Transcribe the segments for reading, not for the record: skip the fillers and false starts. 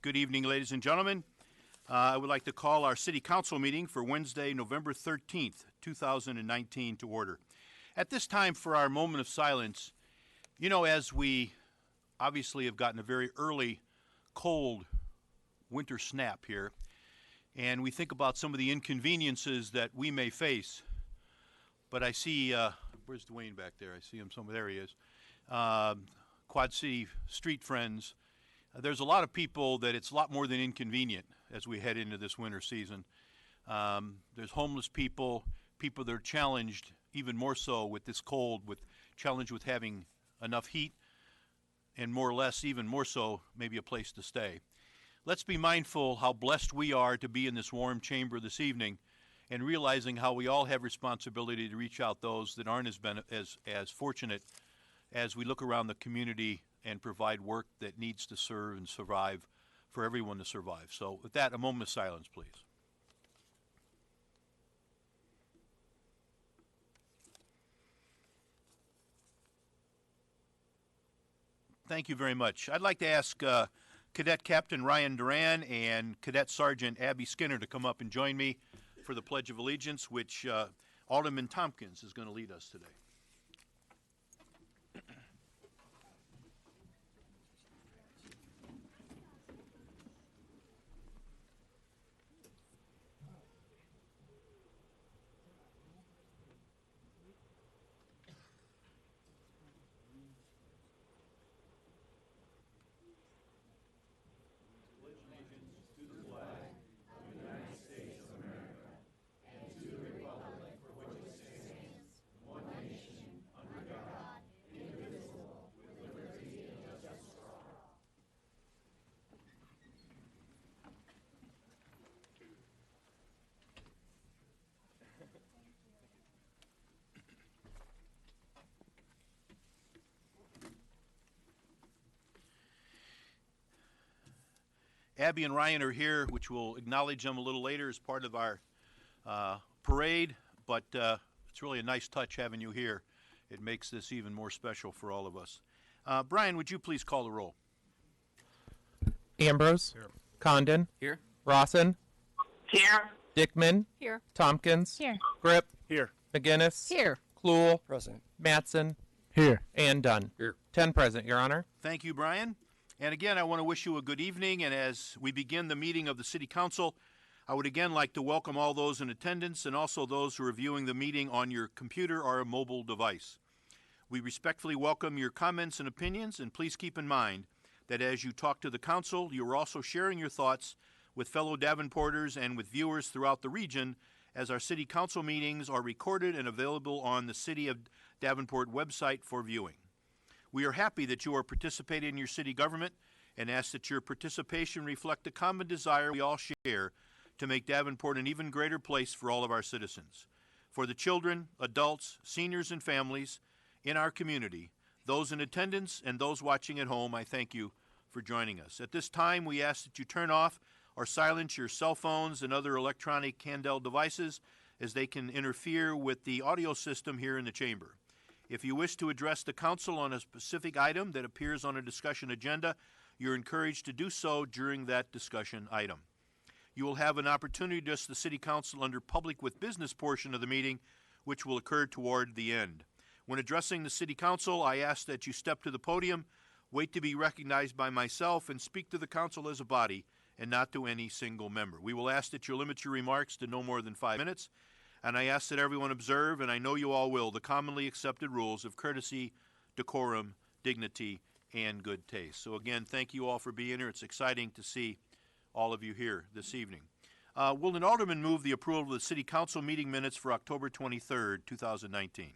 Good evening, ladies and gentlemen. I would like to call our City Council meeting for Wednesday, November 13th, 2019 to order. At this time, for our moment of silence, you know, as we obviously have gotten a very early, cold winter snap here, and we think about some of the inconveniences that we may face, but I see, where's Dwayne back there? I see him somewhere, there he is. Quad City street friends. There's a lot of people that it's a lot more than inconvenient as we head into this winter season. There's homeless people, people that are challenged even more so with this cold, challenged with having enough heat, and more or less, even more so, maybe a place to stay. Let's be mindful how blessed we are to be in this warm chamber this evening, and realizing how we all have responsibility to reach out those that aren't as fortunate as we look around the community and provide work that needs to serve and survive for everyone to survive. So with that, a moment of silence, please. Thank you very much. I'd like to ask Cadet Captain Ryan Duran and Cadet Sergeant Abby Skinner to come up and join me for the Pledge of Allegiance, which Alderman Tompkins is going to lead us today. Abby and Ryan are here, which we'll acknowledge them a little later as part of our parade, but it's really a nice touch having you here. It makes this even more special for all of us. Brian, would you please call the roll? Ambrose. Here. Condon. Here. Rawson. Here. Dickman. Here. Tompkins. Here. Grip. Here. McGinnis. Here. Kluhl. Present. Matson. Here. And Dunn. Here. 10 present, Your Honor. Thank you, Brian. And again, I want to wish you a good evening, and as we begin the meeting of the City Council, I would again like to welcome all those in attendance and also those who are viewing the meeting on your computer or a mobile device. We respectfully welcome your comments and opinions, and please keep in mind that as you talk to the Council, you are also sharing your thoughts with fellow Davenporters and with viewers throughout the region, as our City Council meetings are recorded and available on the City of Davenport website for viewing. We are happy that you are participating in your city government and ask that your participation reflect the common desire we all share to make Davenport an even greater place for all of our citizens. For the children, adults, seniors, and families in our community, those in attendance and those watching at home, I thank you for joining us. At this time, we ask that you turn off or silence your cell phones and other electronic handheld devices, as they can interfere with the audio system here in the chamber. If you wish to address the Council on a specific item that appears on a discussion agenda, you're encouraged to do so during that discussion item. You will have an opportunity to address the City Council under Public with Business portion of the meeting, which will occur toward the end. When addressing the City Council, I ask that you step to the podium, wait to be recognized by myself, and speak to the Council as a body and not to any single member. We will ask that you limit your remarks to no more than 5 minutes. And I ask that everyone observe, and I know you all will, the commonly accepted rules of courtesy, decorum, dignity, and good taste. So again, thank you all for being here. It's exciting to see all of you here this evening. Will an alderman move the approval of the City Council meeting minutes for October 23rd, 2019?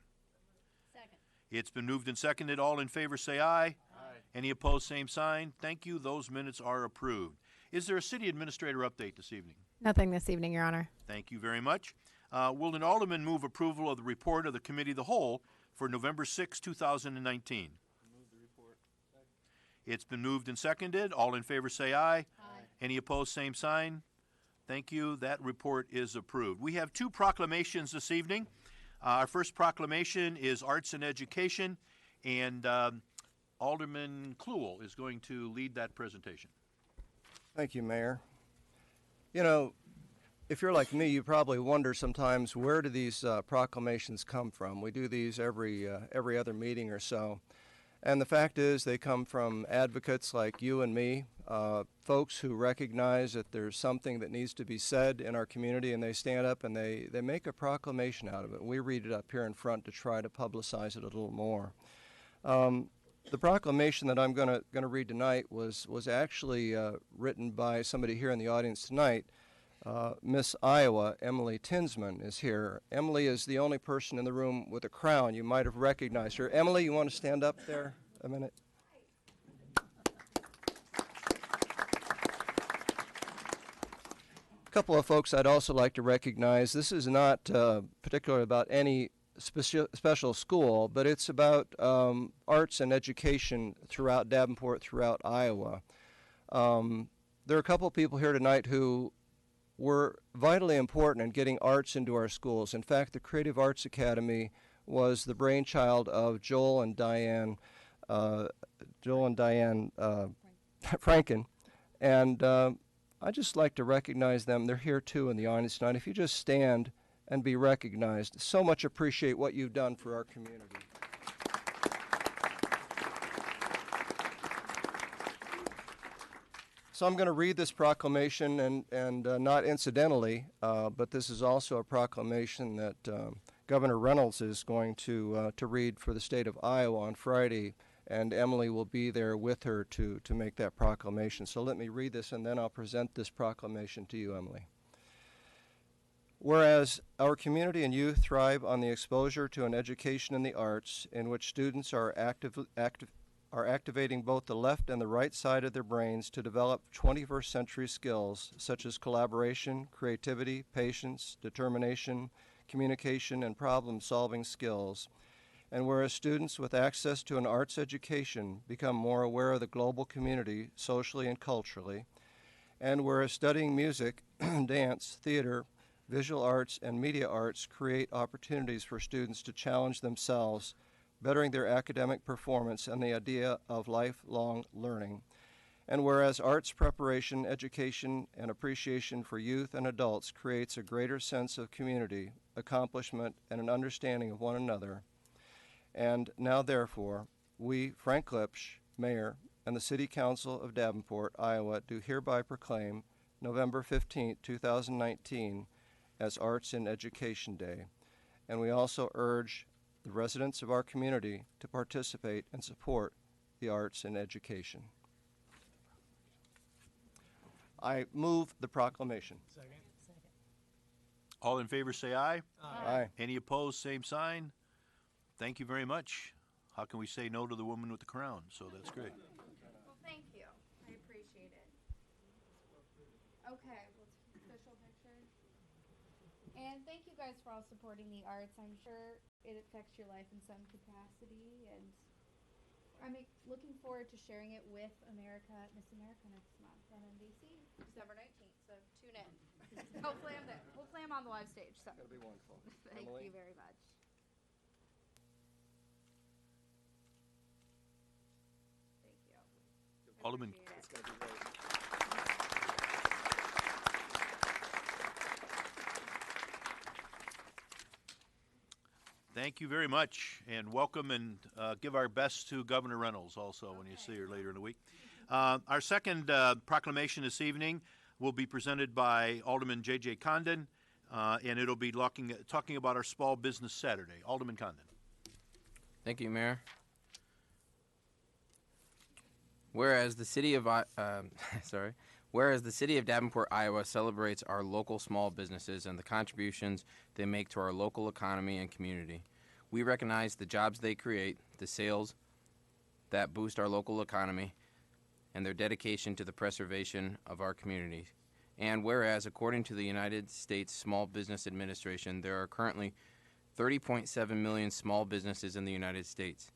Second. It's been moved and seconded. All in favor say aye. Aye. Any opposed, same sign. Thank you. Those minutes are approved. Is there a city administrator update this evening? Nothing this evening, Your Honor. Thank you very much. Will an alderman move approval of the report of the Committee of the Whole for November 6, 2019? Move the report. It's been moved and seconded. All in favor say aye. Aye. Any opposed, same sign. Thank you. That report is approved. We have 2 proclamations this evening. Our first proclamation is Arts and Education, and Alderman Kluhl is going to lead that presentation. Thank you, Mayor. You know, if you're like me, you probably wonder sometimes, where do these proclamations come from? We do these every other meeting or so. And the fact is, they come from advocates like you and me, folks who recognize that there's something that needs to be said in our community, and they stand up and they make a proclamation out of it. We read it up here in front to try to publicize it a little more. The proclamation that I'm going to read tonight was actually written by somebody here in the audience tonight. Miss Iowa, Emily Tinsman, is here. Emily is the only person in the room with a crown. You might have recognized her. Emily, you want to stand up there a minute? A couple of folks I'd also like to recognize. This is not particularly about any special school, but it's about arts and education throughout Davenport, throughout Iowa. There are a couple of people here tonight who were vitally important in getting arts into our schools. In fact, the Creative Arts Academy was the brainchild of Joel and Diane Franken, and I'd just like to recognize them. They're here too in the audience tonight. If you just stand and be recognized. So much appreciate what you've done for our community. So I'm going to read this proclamation, and not incidentally, but this is also a proclamation that Governor Reynolds is going to read for the state of Iowa on Friday, and Emily will be there with her to make that proclamation. So let me read this, and then I'll present this proclamation to you, Emily. Whereas our community and youth thrive on the exposure to an education in the arts in which students are activating both the left and the right side of their brains to develop 21st century skills such as collaboration, creativity, patience, determination, communication, and problem-solving skills. And whereas students with access to an arts education become more aware of the global community socially and culturally, and whereas studying music, dance, theater, visual arts, and media arts create opportunities for students to challenge themselves, bettering their academic performance and the idea of lifelong learning. And whereas arts preparation, education, and appreciation for youth and adults creates a greater sense of community, accomplishment, and an understanding of one another. And now, therefore, we, Frank Klipsch, Mayor, and the City Council of Davenport, Iowa, do hereby proclaim November 15, 2019, as Arts in Education Day. And we also urge the residents of our community to participate and support the arts in education. I move the proclamation. Second. All in favor say aye. Aye. Any opposed, same sign. Thank you very much. How can we say no to the woman with the crown? So that's great. Well, thank you. I appreciate it. Okay, official picture. And thank you guys for all supporting the arts. I'm sure it affects your life in some capacity, and I'm looking forward to sharing it with Miss America next month on NBC, December 19th. So tune in. Hopefully I'm there. Hopefully I'm on the live stage. So. That'll be wonderful. Thank Emily? you very much. Thank you. I Alderman. appreciate it. It's going to be great. Thank you very much, and welcome, and give our best to Governor Reynolds also when you see her later in the week. Our second proclamation this evening will be presented by Alderman J.J. Condon, and it'll be talking about our Small Business Saturday. Alderman Condon. Thank you, Mayor. Whereas the city of Davenport, Iowa celebrates our local small businesses and the contributions they make to our local economy and community. We recognize the jobs they create, the sales that boost our local economy, and their dedication to the preservation of our communities. And whereas, according to the United States Small Business Administration, there are currently 30.7 million small businesses in the United States,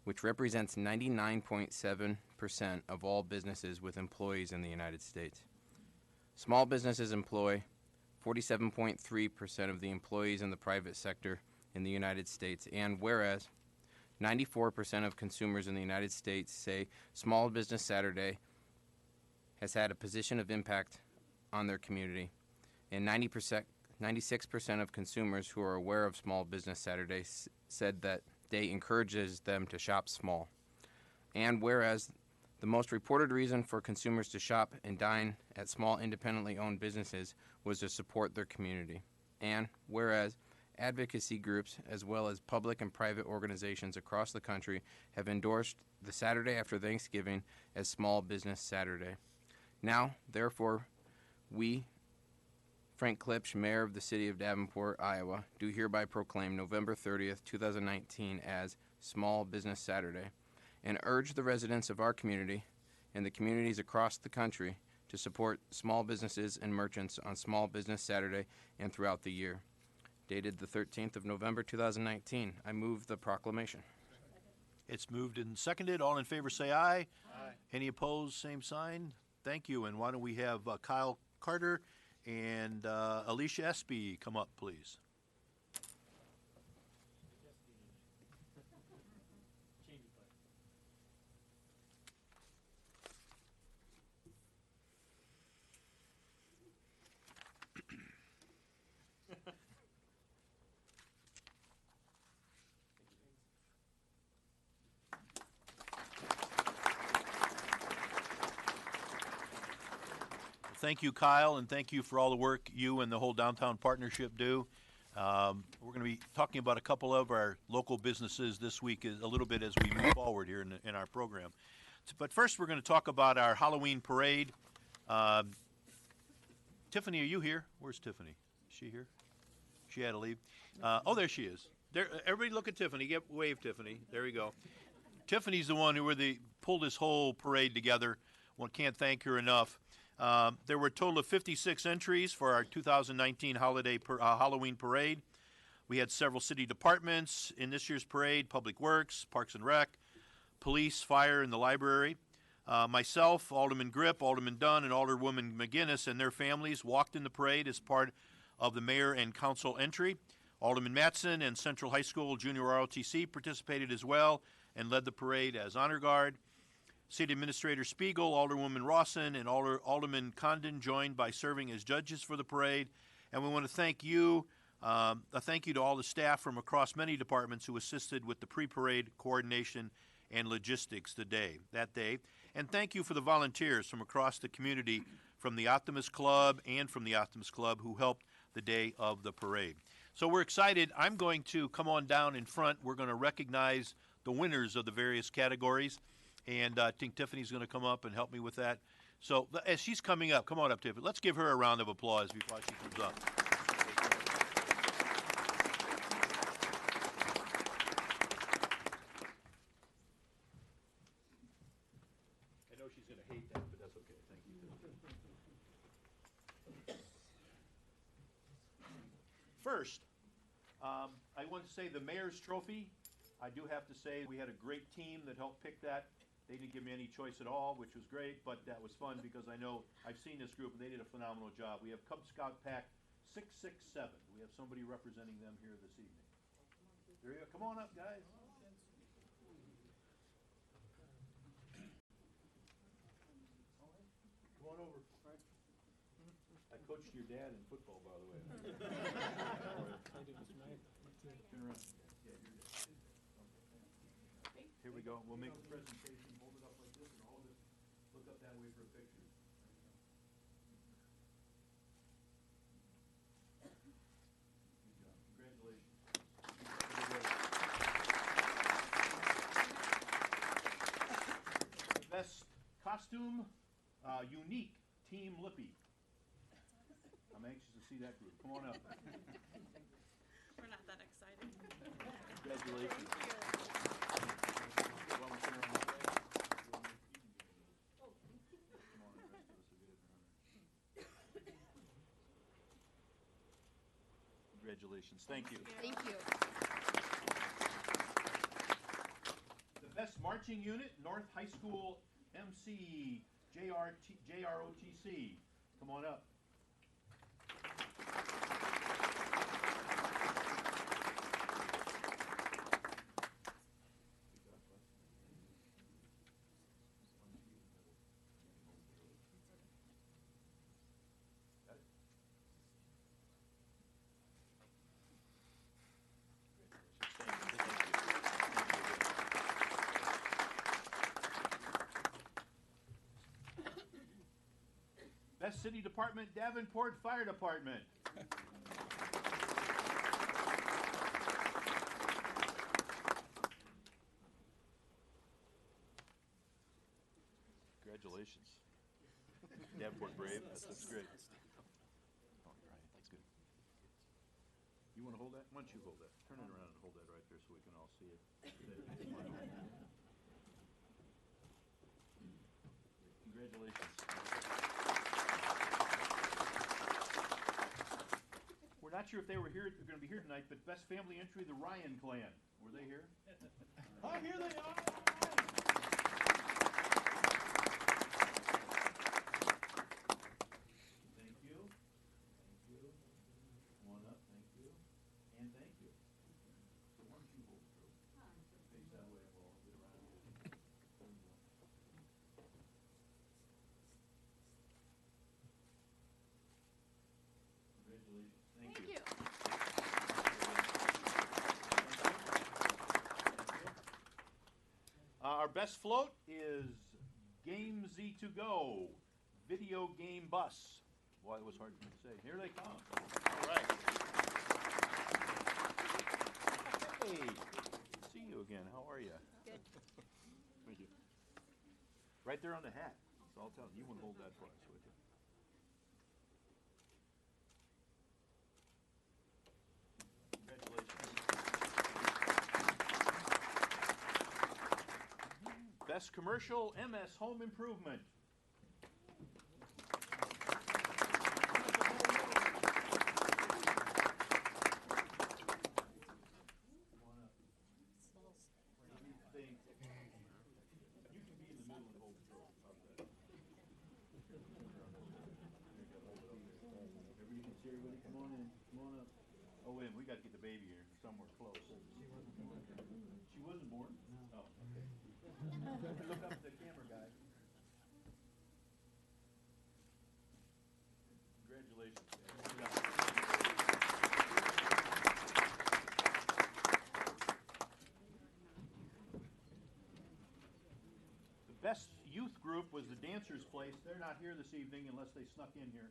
which represents 99.7% of all businesses with employees in the United States. Small businesses employ 47.3% of the employees in the private sector in the United States, and whereas 94% of consumers in the United States say Small Business Saturday has had a position of impact on their community, and 96% of consumers who are aware of Small Business Saturday said that day encourages them to shop small. And whereas the most reported reason for consumers to shop and dine at small independently owned businesses was to support their community. And whereas advocacy groups as well as public and private organizations across the country have endorsed the Saturday after Thanksgiving as Small Business Saturday. Now, therefore, we, Frank Klipsch, Mayor of the City of Davenport, Iowa, do hereby proclaim November 30th, 2019 as Small Business Saturday and urge the residents of our community and the communities across the country to support small businesses and merchants on Small Business Saturday and throughout the year. Dated the 13th of November, 2019. I move the proclamation. It's moved and seconded. All in favor say aye. Aye. Any opposed, same sign. Thank you. And why don't we have Kyle Carter and Alicia Espy come up, please. Thank you, Kyle, and thank you for all the work you and the whole Downtown Partnership do. We're going to be talking about a couple of our local businesses this week a little bit as we move forward here in our program. But first, we're going to talk about our Halloween parade. Tiffany, are you here? Where's Tiffany? Is she here? She had to leave. Oh, there she is. There, everybody look at Tiffany. Wave, Tiffany. There we go. Tiffany's the one who pulled this whole parade together. One can't thank her enough. There were a total of 56 entries for our 2019 Halloween parade. We had several city departments in this year's parade: Public Works, Parks and Rec, Police, Fire, and the Library. Myself, Alderman Grip, Alderman Dunn, and Alderwoman McGinnis and their families walked in the parade as part of the mayor and council entry. Alderman Mattson and Central High School Junior ROTC participated as well and led the parade as honor guard. City Administrator Spiegel, Alderwoman Rawson, and Alderman Condon joined by serving as judges for the parade. And we want to thank you, a thank you to all the staff from across many departments who assisted with the pre-parade coordination and logistics that day. And thank you for the volunteers from across the community, from the Optimist Club and from the Optimist Club, who helped the day of the parade. So we're excited. I'm going to come on down in front. We're going to recognize the winners of the various categories. And I think Tiffany's going to come up and help me with that. So as she's coming up, come on up, Tiffany. Let's give her a round of applause before she comes up. I know she's going to hate that, but that's okay. Thank you. First, I want to say the Mayor's Trophy. I do have to say we had a great team that helped pick that. They didn't give me any choice at all, which was great, but that was fun because I know I've seen this group and they did a phenomenal job. We have Cub Scout Pack 667. We have somebody representing them here this evening. There you go. Come on up, guys. Come on over. I coached your dad in football, by the way. I did tonight. Turn around. Here we go. We'll make the presentation, hold it up like this, and all of it, look up that way for a picture. Good job. Congratulations. Best costume, unique, Team Lippy. I'm anxious to see that group. Come on up. We're not that excited. Congratulations. Congratulations. Thank you. Thank you. The best marching unit, North High School MC JROTC. Come on up. Best City Department, Davenport Fire Department. Congratulations. Davenport Brave, that's great. Oh, right, that's good. You want to hold that? Why don't you hold that? Turn it around and hold that right there so we can all see it. Congratulations. We're not sure if they were here, they're going to be here tonight, but best family entry, the Ryan clan. Were they here? Oh, here they are! Thank you. Thank you. Come on up. Thank you. And thank you. So why don't you hold it, Drew? Face that way and we'll get around you. Congratulations. Thank you. Our best float is Game Z2Go, video game bus. Boy, it was hard to say. Here they come. All right. Hey, see you again. How are you? Good. Thank you. Right there on the hat. So I'll tell you. You want to hold that for us, would you? Congratulations. Best commercial, MS Home Improvement. Come on in. Come on up. Oh, wait, we got to get the baby here somewhere close. She wasn't born? No. Oh, okay. Look up at the camera guy. Congratulations. The best youth group was the Dancers Place. They're not here this evening unless they snuck in here.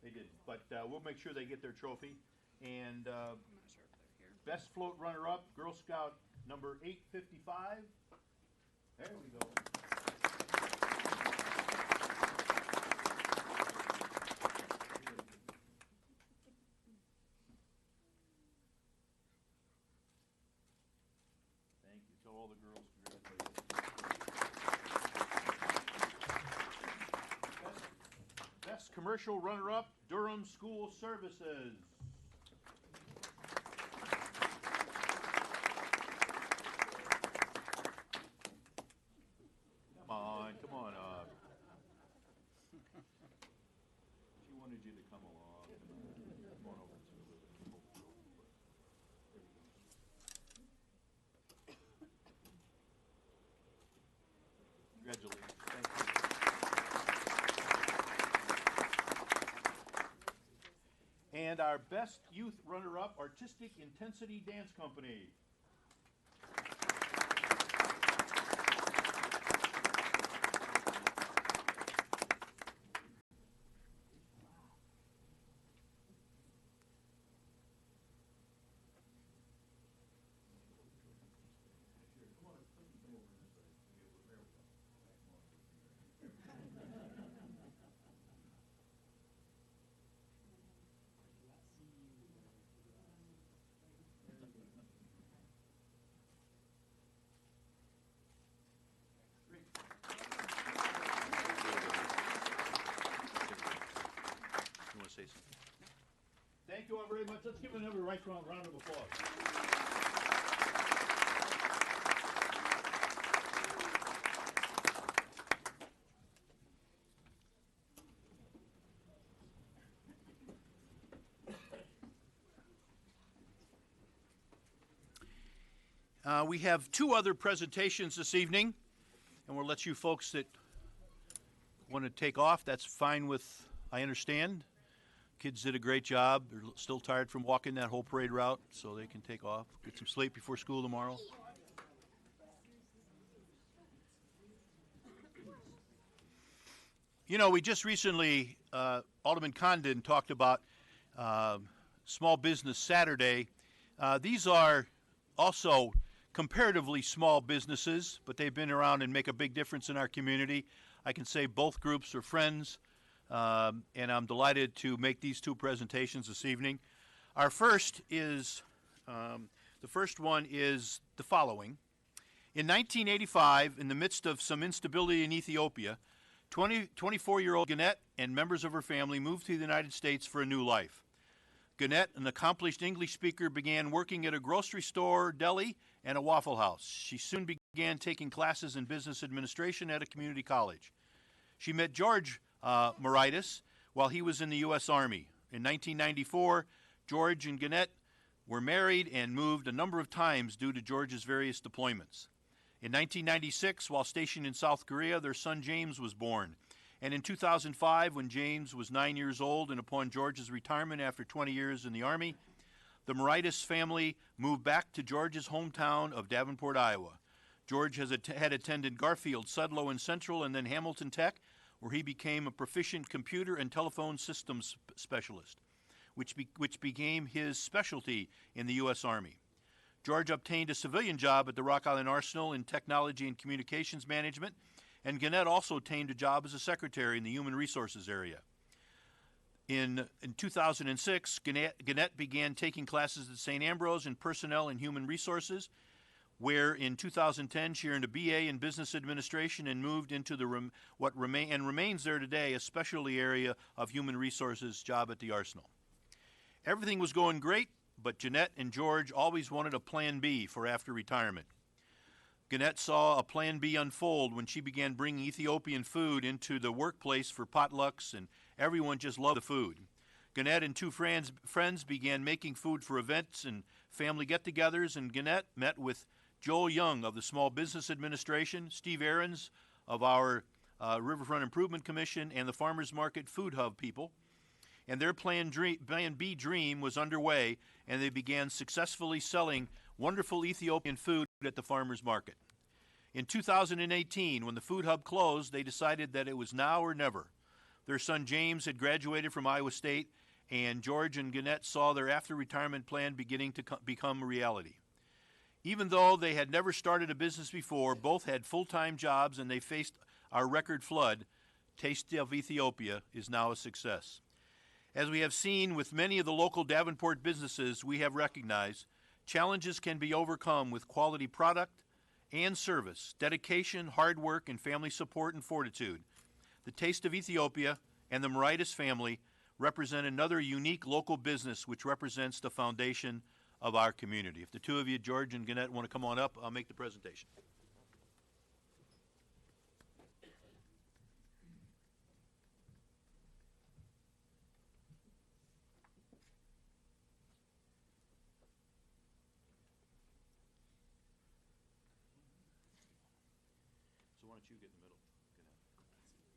They didn't, but we'll make sure they get their trophy. And I'm not sure if they're here. best float runner-up, Girl Scout number 855. There we go. Thank you. Tell all the girls congratulations. Best commercial runner-up, Durham School Services. Come on up. She wanted you to come along. Come on over. Congratulations. Thank you. And our best youth runner-up, Artistic Intensity Dance Company. You want to say something? Thank you all very much. Let's give another round of applause. We have two other presentations this evening, and we'll let you folks that want to take off. That's fine with, I understand. Kids did a great job. They're still tired from walking that whole parade route, so they can take off, get some sleep before school tomorrow. You know, we just recently Alderman Condon talked about Small Business Saturday. These are also comparatively small businesses, but they've been around and make a big difference in our community. I can say both groups are friends, and I'm delighted to make these two presentations this evening. Our first is, the first one is the following. In 1985, in the midst of some instability in Ethiopia, 24-year-old Gannett and members of her family moved to the United States for a new life. Gannett, an accomplished English speaker, began working at a grocery store, deli, and a Waffle House. She soon began taking classes in business administration at a community college. She met George Moritas while he was in the U.S. Army. In 1994, George and Gannett were married and moved a number of times due to George's various deployments. In 1996, while stationed in South Korea, their son James was born. And in 2005, when James was 9 years old and upon George's retirement after 20 years in the Army, the Moritas family moved back to George's hometown of Davenport, Iowa. George had attended Garfield, Sudlow, and Central, and then Hamilton Tech, where he became a proficient computer and telephone systems specialist, which became his specialty in the U.S. Army. George obtained a civilian job at the Rock Island Arsenal in technology and communications management, and Gannett also obtained a job as a secretary in the human resources area. In 2006, Gannett began taking classes at St. Ambrose in personnel and human resources, where in 2010 she earned a BA in business administration and moved into the remains there today, a specialty area of human resources job at the Arsenal. Everything was going great, but Gannett and George always wanted a plan B for after retirement. Gannett saw a plan B unfold when she began bringing Ethiopian food into the workplace for potlucks, and everyone just loved the food. Gannett and two friends began making food for events and family get-togethers, and Gannett met with Joel Young of the Small Business Administration, Steve Ahrens of our Riverfront Improvement Commission, and the Farmers Market Food Hub people. And their Plan B dream was underway, and they began successfully selling wonderful Ethiopian food at the farmers market. In 2018, when the Food Hub closed, they decided that it was now or never. Their son James had graduated from Iowa State, and George and Gannett saw their after-retirement plan beginning to become a reality. Even though they had never started a business before, both had full-time jobs and they faced our record flood. Taste of Ethiopia is now a success. As we have seen with many of the local Davenport businesses, we have recognized challenges can be overcome with quality product and service, dedication, hard work, and family support and fortitude. The Taste of Ethiopia and the Moritas family represent another unique local business which represents the foundation of our community. If the two of you, George and Gannett, want to come on up, I'll make the presentation. So why don't you get in the middle, Gannett?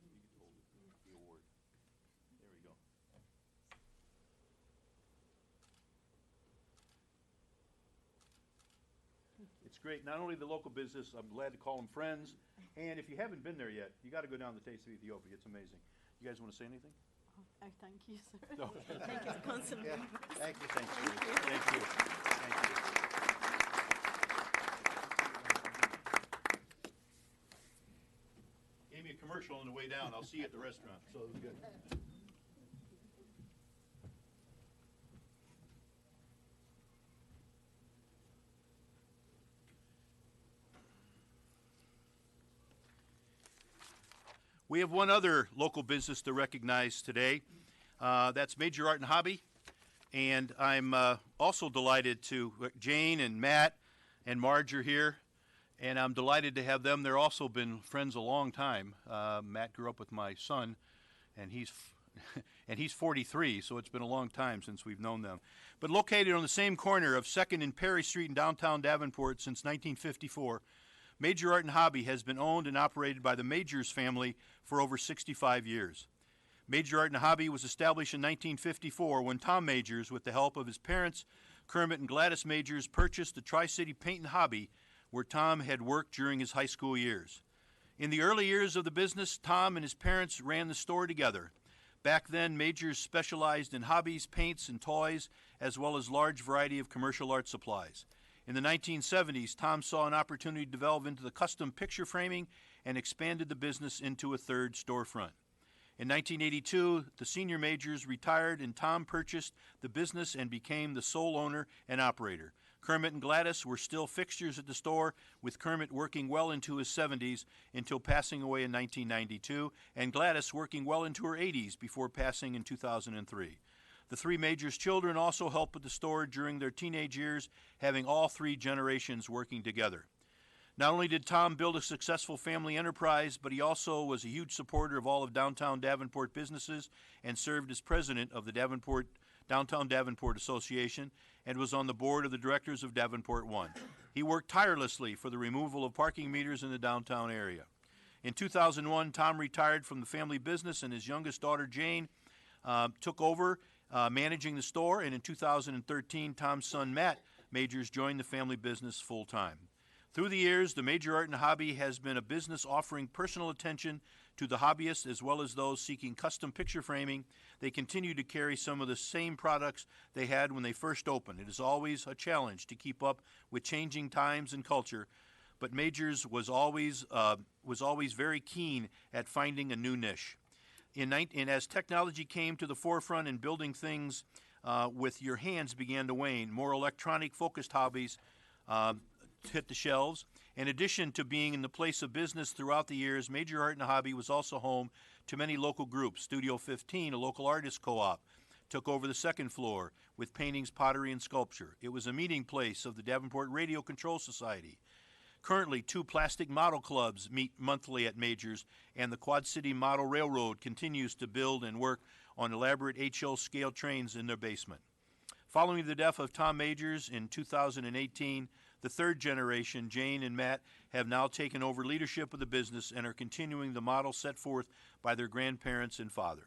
You get to hold the award. There we go. It's great. Not only the local business, I'm glad to call them friends. And if you haven't been there yet, you got to go down to the Taste of Ethiopia. It's amazing. You guys want to say anything? Oh, thank you, sir. No. Thank you, Councilman. Thank you. Thank you. Thank you. Thank you. Gave me a commercial on the way down. I'll see you at the restaurant. So it was good. We have one other local business to recognize today. That's Major Art and Hobby. And I'm also delighted to, Jane and Matt and Marge are here. And I'm delighted to have them. They've also been friends a long time. Matt grew up with my son, and he's 43, so it's been a long time since we've known them. But located on the same corner of 2nd and Perry Street in downtown Davenport since 1954, Major Art and Hobby has been owned and operated by the Majors family for over 65 years. Major Art and Hobby was established in 1954 when Tom Majors, with the help of his parents, Kermit and Gladys Majors, purchased the Tri-City Paint and Hobby, where Tom had worked during his high school years. In the early years of the business, Tom and his parents ran the store together. Back then, Majors specialized in hobbies, paints, and toys, as well as large variety of commercial art supplies. In the 1970s, Tom saw an opportunity to develop into the custom picture framing and expanded the business into a third storefront. In 1982, the senior Majors retired and Tom purchased the business and became the sole owner and operator. Kermit and Gladys were still fixtures at the store, with Kermit working well into his 70s until passing away in 1992, and Gladys working well into her 80s before passing in 2003. The three Majors' children also helped with the store during their teenage years, having all three generations working together. Not only did Tom build a successful family enterprise, but he also was a huge supporter of all of downtown Davenport businesses and served as president of the Downtown Davenport Association and was on the board of the directors of Davenport One. He worked tirelessly for the removal of parking meters in the downtown area. In 2001, Tom retired from the family business and his youngest daughter, Jane, took over managing the store, and in 2013, Tom's son, Matt Majors, joined the family business full-time. Through the years, the Major Art and Hobby has been a business offering personal attention to the hobbyists as well as those seeking custom picture framing. They continue to carry some of the same products they had when they first opened. It is always a challenge to keep up with changing times and culture, but Majors was always very keen at finding a new niche. And as technology came to the forefront and building things with your hands began to wane, more electronic-focused hobbies hit the shelves. In addition to being in the place of business throughout the years, Major Art and Hobby was also home to many local groups. Studio 15, a local artist co-op, took over the second floor with paintings, pottery, and sculpture. It was a meeting place of the Davenport Radio Control Society. Currently, 2 plastic model clubs meet monthly at Majors, and the Quad City Model Railroad continues to build and work on elaborate HO scale trains in their basement. Following the death of Tom Majors in 2018, the third generation, Jane and Matt, have now taken over leadership of the business and are continuing the model set forth by their grandparents and father.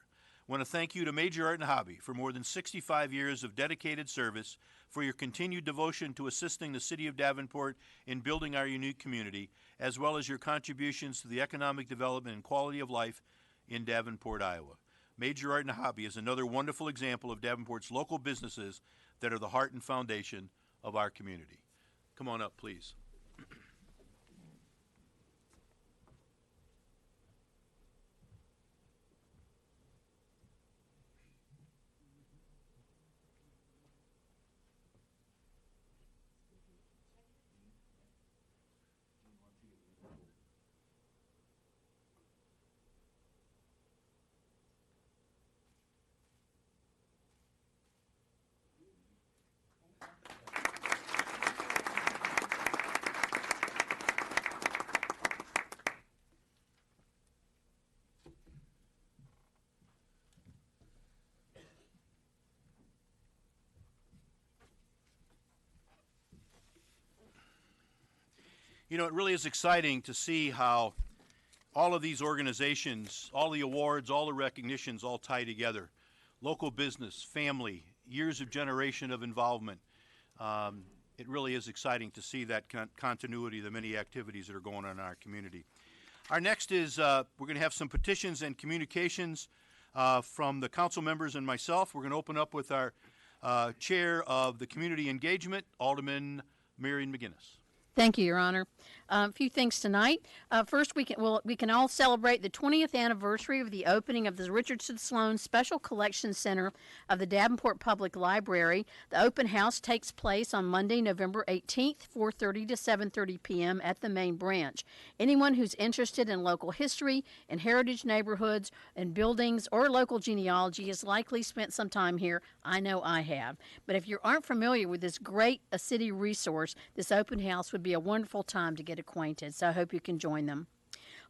I want to thank you to Major Art and Hobby for more than 65 years of dedicated service, for your continued devotion to assisting the City of Davenport in building our unique community, as well as your contributions to the economic development and quality of life in Davenport, Iowa. Major Art and Hobby is another wonderful example of Davenport's local businesses that are the heart and foundation of our community. Come on up, please. You know, it really is exciting to see how all of these organizations, all the awards, all the recognitions all tie together. Local business, family, years of generation of involvement. It really is exciting to see that continuity, the many activities that are going on in our community. Our next is, we're going to have some petitions and communications from the council members and myself. We're going to open up with our chair of the community engagement, Alderman Marion McGinnis. Thank you, Your Honor. A few things tonight. First, we can all celebrate the 20th anniversary of the opening of the Richardson Sloan Special Collection Center of the Davenport Public Library. The open house takes place on Monday, November 18th, 4:30 to 7:30 p.m. at the main branch. Anyone who's interested in local history and heritage neighborhoods and buildings or local genealogy has likely spent some time here. I know I have. But if you aren't familiar with this great city resource, this open house would be a wonderful time to get acquainted, so I hope you can join them.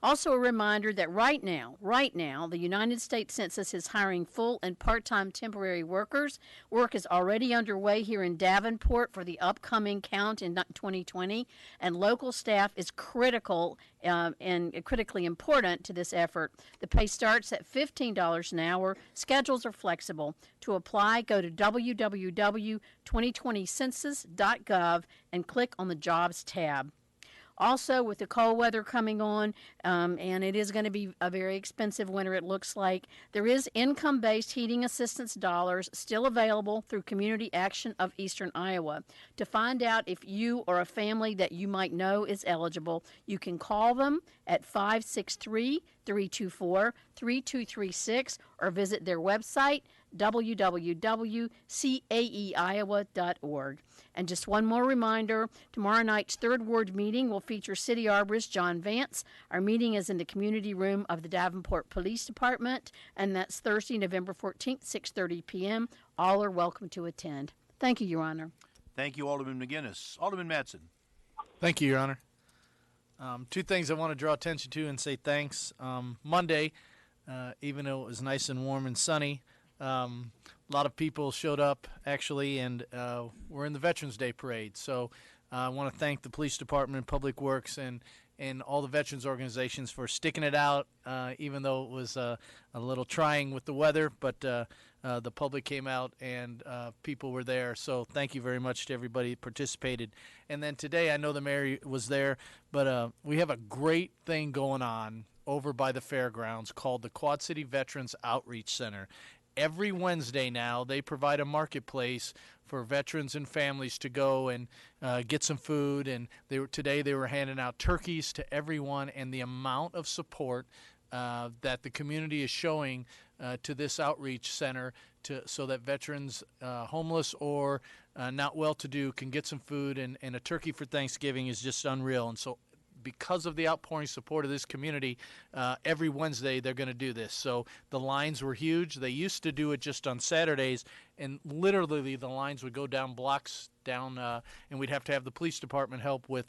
Also a reminder that right now, the United States Census is hiring full and part-time temporary workers. Work is already underway here in Davenport for the upcoming count in 2020, and local staff is critical and critically important to this effort. The pay starts at $15 an hour. Schedules are flexible. To apply, go to www.2020census.gov and click on the Jobs tab. Also, with the cold weather coming on, and it is going to be a very expensive winter, it looks like, there is income-based heating assistance dollars still available through Community Action of Eastern Iowa. To find out if you or a family that you might know is eligible, you can call them at 563-324-3236 or visit their website, www.caeiowa.org. And just one more reminder, tomorrow night's Third Ward meeting will feature City Arborist John Vance. Our meeting is in the community room of the Davenport Police Department, and that's Thursday, November 14th, 6:30 p.m. All are welcome to attend. Thank you, Your Honor. Thank you, Alderman McGinnis. Alderman Mattson. Thank you, Your Honor. Two things I want to draw attention to and say thanks. Monday, even though it was nice and warm and sunny, a lot of people showed up, actually, and we're in the Veterans Day Parade. So I want to thank the Police Department, Public Works, and all the veterans organizations for sticking it out, even though it was a little trying with the weather. But the public came out and people were there. So thank you very much to everybody that participated. And then today, I know the mayor was there, but we have a great thing going on over by the fairgrounds called the Quad City Veterans Outreach Center. Every Wednesday now, they provide a marketplace for veterans and families to go and get some food. And today they were handing out turkeys to everyone, and the amount of support that the community is showing to this outreach center so that veterans, homeless or not well-to-do, can get some food and a turkey for Thanksgiving is just unreal. And so because of the outpouring support of this community, every Wednesday they're going to do this. So the lines were huge. They used to do it just on Saturdays, and literally the lines would go down blocks down, and we'd have to have the police department help with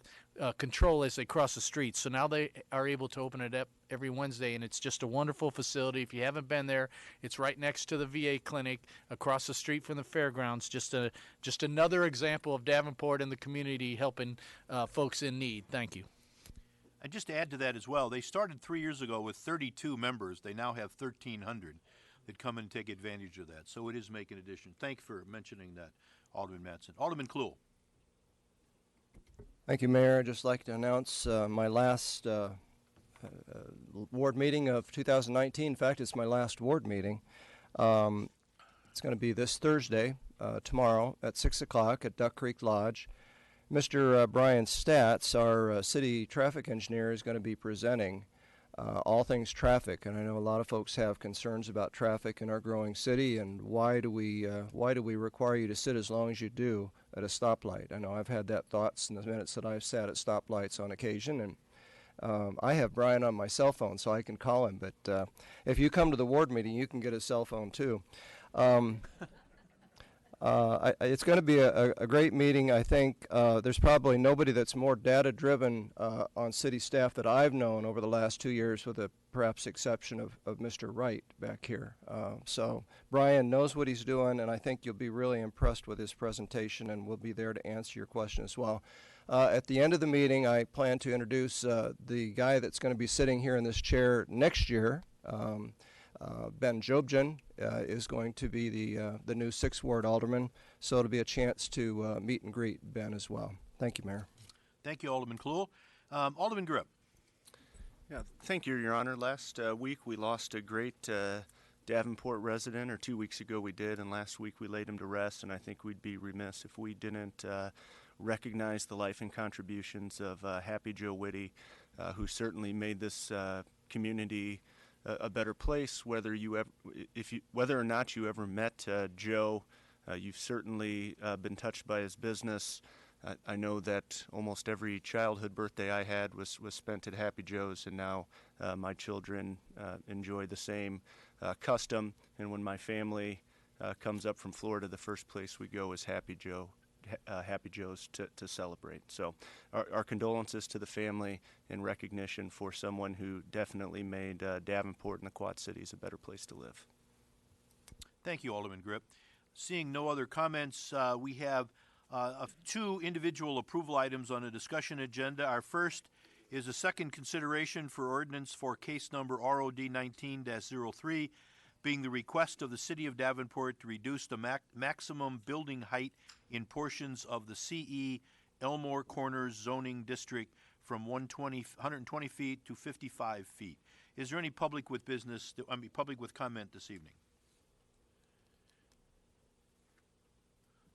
control as they cross the street. So now they are able to open it up every Wednesday, and it's just a wonderful facility. If you haven't been there, it's right next to the VA clinic, across the street from the fairgrounds. Just another example of Davenport and the community helping folks in need. Thank you. And just to add to that as well, they started 3 years ago with 32 members. They now have 1,300 that come and take advantage of that. So it is making an addition. Thank you for mentioning that, Alderman Mattson. Alderman Kluhl. Thank you, Mayor. I'd just like to announce my last ward meeting of 2019. In fact, it's my last ward meeting. It's going to be this Thursday, tomorrow at 6 o'clock at Duck Creek Lodge. Mr. Brian Statz, our city traffic engineer, is going to be presenting all things traffic. And I know a lot of folks have concerns about traffic in our growing city, and why do we require you to sit as long as you do at a stoplight? I know I've had that thoughts in the minutes that I've sat at stoplights on occasion, and I have Brian on my cell phone, so I can call him. But if you come to the ward meeting, you can get his cell phone too. It's going to be a great meeting. I think there's probably nobody that's more data-driven on city staff that I've known over the last 2 years, with the perhaps exception of Mr. Wright back here. So Brian knows what he's doing, and I think you'll be really impressed with his presentation, and we'll be there to answer your question as well. At the end of the meeting, I plan to introduce the guy that's going to be sitting here in this chair next year. Ben Jobjan is going to be the new 6th Ward Alderman, so it'll be a chance to meet and greet Ben as well. Thank you, Mayor. Thank you, Alderman Kluhl. Alderman Grip. Yeah, thank you, Your Honor. Last week we lost a great Davenport resident, or 2 weeks ago we did, and last week we laid him to rest, and I think we'd be remiss if we didn't recognize the life and contributions of Happy Joe Whitty, who certainly made this community a better place. Whether or not you ever met Joe, you've certainly been touched by his business. I know that almost every childhood birthday I had was spent at Happy Joe's, and now my children enjoy the same custom. And when my family comes up from Florida, the first place we go is Happy Joe's to celebrate. So our condolences to the family and recognition for someone who definitely made Davenport and the Quad Cities a better place to live. Thank you, Alderman Grip. Seeing no other comments, we have two individual approval items on the discussion agenda. Our first is a second consideration for ordinance for case number ROD 19-03, being the request of the City of Davenport to reduce the maximum building height in portions of the CE Elmore Corners zoning district from 120 feet to 55 feet. Is there any public with public with comment this evening?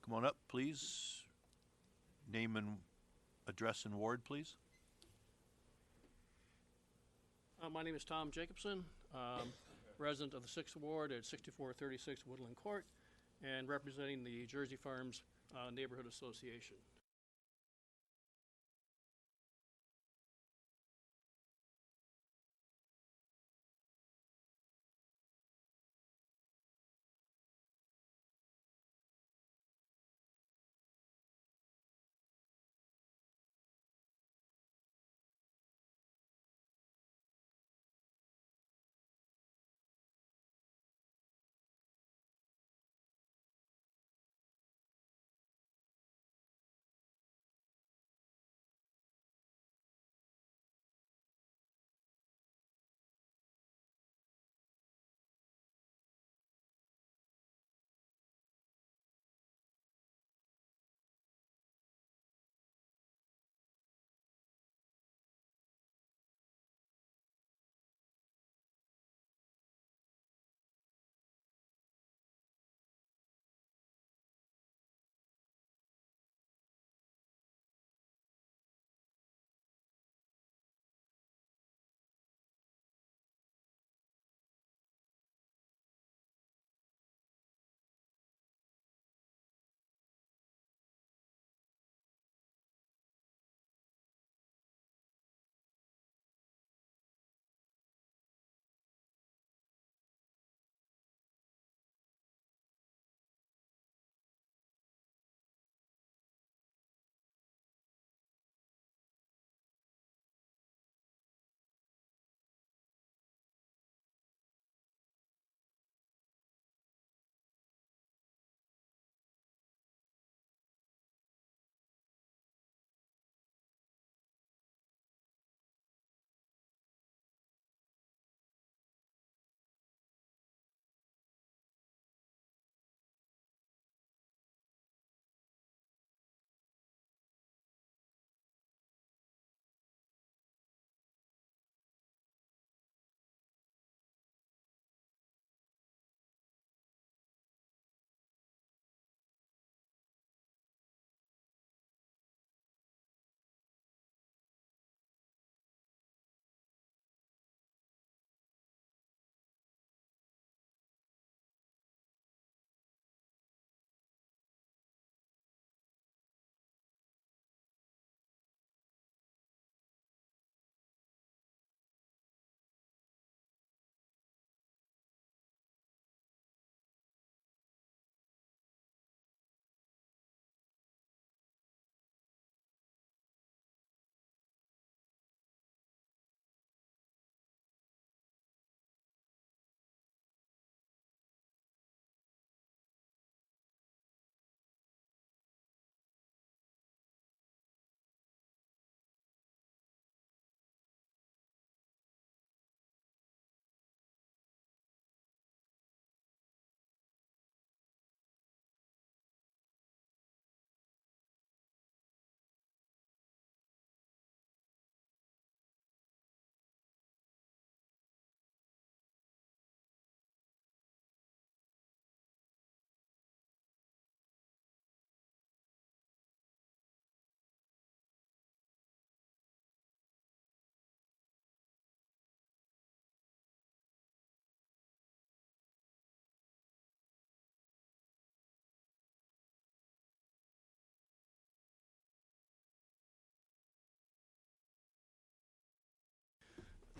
Come on up, please. Name and address and ward, please. My name is Tom Jacobson, resident of the 6th Ward at 6436 Woodland Court, and representing the Jersey Farms Neighborhood Association.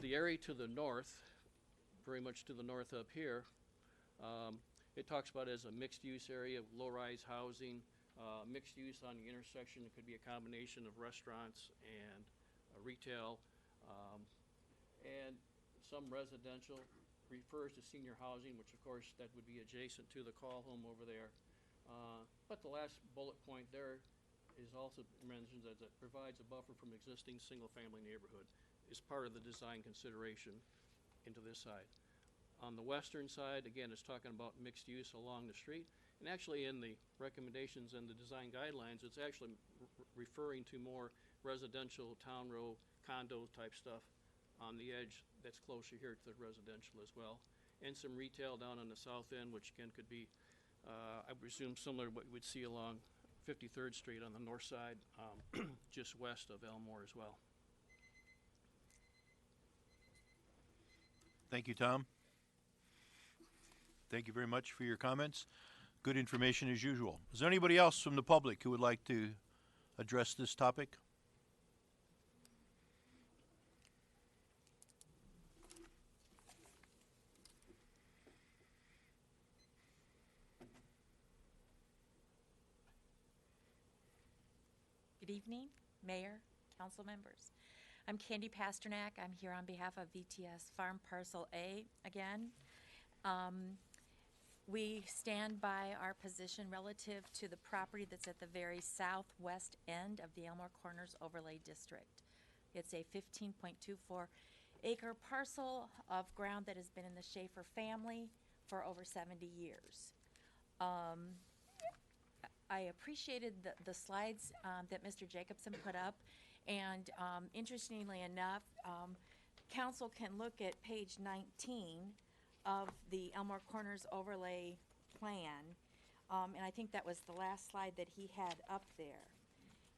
The area to the north, very much to the north up here, it talks about as a mixed-use area, low-rise housing, mixed use on the intersection. It could be a combination of restaurants and retail, and some residential. Refers to senior housing, which of course that would be adjacent to the call home over there. But the last bullet point there is also mentioned that it provides a buffer from existing single-family neighborhood. Is part of the design consideration into this side. On the western side, again, it's talking about mixed use along the street. And actually in the recommendations and the design guidelines, it's actually referring to more residential, town row, condo type stuff on the edge that's closer here to the residential as well. And some retail down on the south end, which again could be, I presume, similar to what you would see along 53rd Street on the north side, just west of Elmore as well. Thank you, Tom. Thank you very much for your comments. Good information as usual. Is there anybody else from the public who would like to address this topic? Good evening, Mayor, council members. I'm Candy Pasternak. I'm here on behalf of VTS Farm Parcel A again. We stand by our position relative to the property that's at the very southwest end of the Elmore Corners Overlay District. It's a 15.24 acre parcel of ground that has been in the Schaefer family for over 70 years. I appreciated the slides that Mr. Jacobson put up, and interestingly enough, council can look at page 19 of the Elmore Corners overlay plan, and I think that was the last slide that he had up there.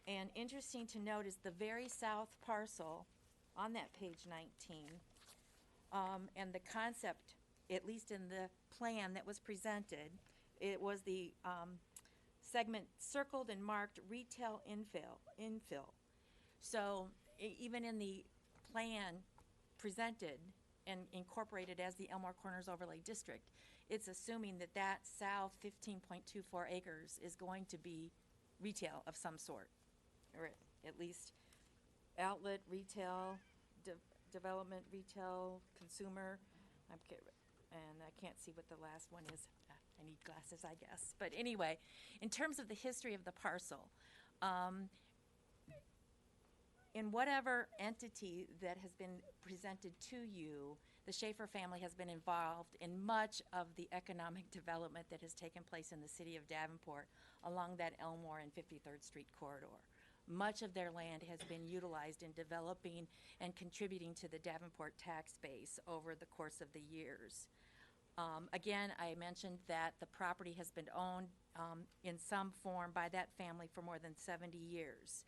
And interesting to note is the very south parcel on that page 19, and the concept, at least in the plan that was presented, it was the segment circled and marked retail infill. So even in the plan presented and incorporated as the Elmore Corners Overlay District, it's assuming that that south 15.24 acres is going to be retail of some sort, or at least outlet, retail, development, retail, consumer. And I can't see what the last one is. I need glasses, I guess. But anyway, in terms of the history of the parcel, in whatever entity that has been presented to you, the Schaefer family has been involved in much of the economic development that has taken place in the city of Davenport along that Elmore and 53rd Street corridor. Much of their land has been utilized in developing and contributing to the Davenport tax base over the course of the years. Again, I mentioned that the property has been owned in some form by that family for more than 70 years.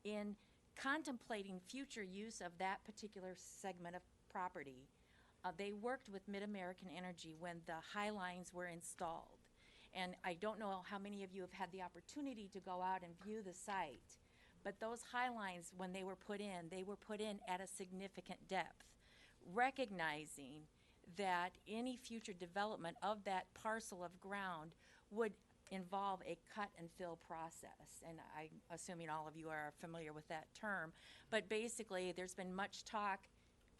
In contemplating future use of that particular segment of property, they worked with Mid-American Energy when the High Lines were installed. And I don't know how many of you have had the opportunity to go out and view the site, but those High Lines, when they were put in at a significant depth, recognizing that any future development of that parcel of ground would involve a cut and fill process. And I'm assuming all of you are familiar with that term, but basically there's been much talk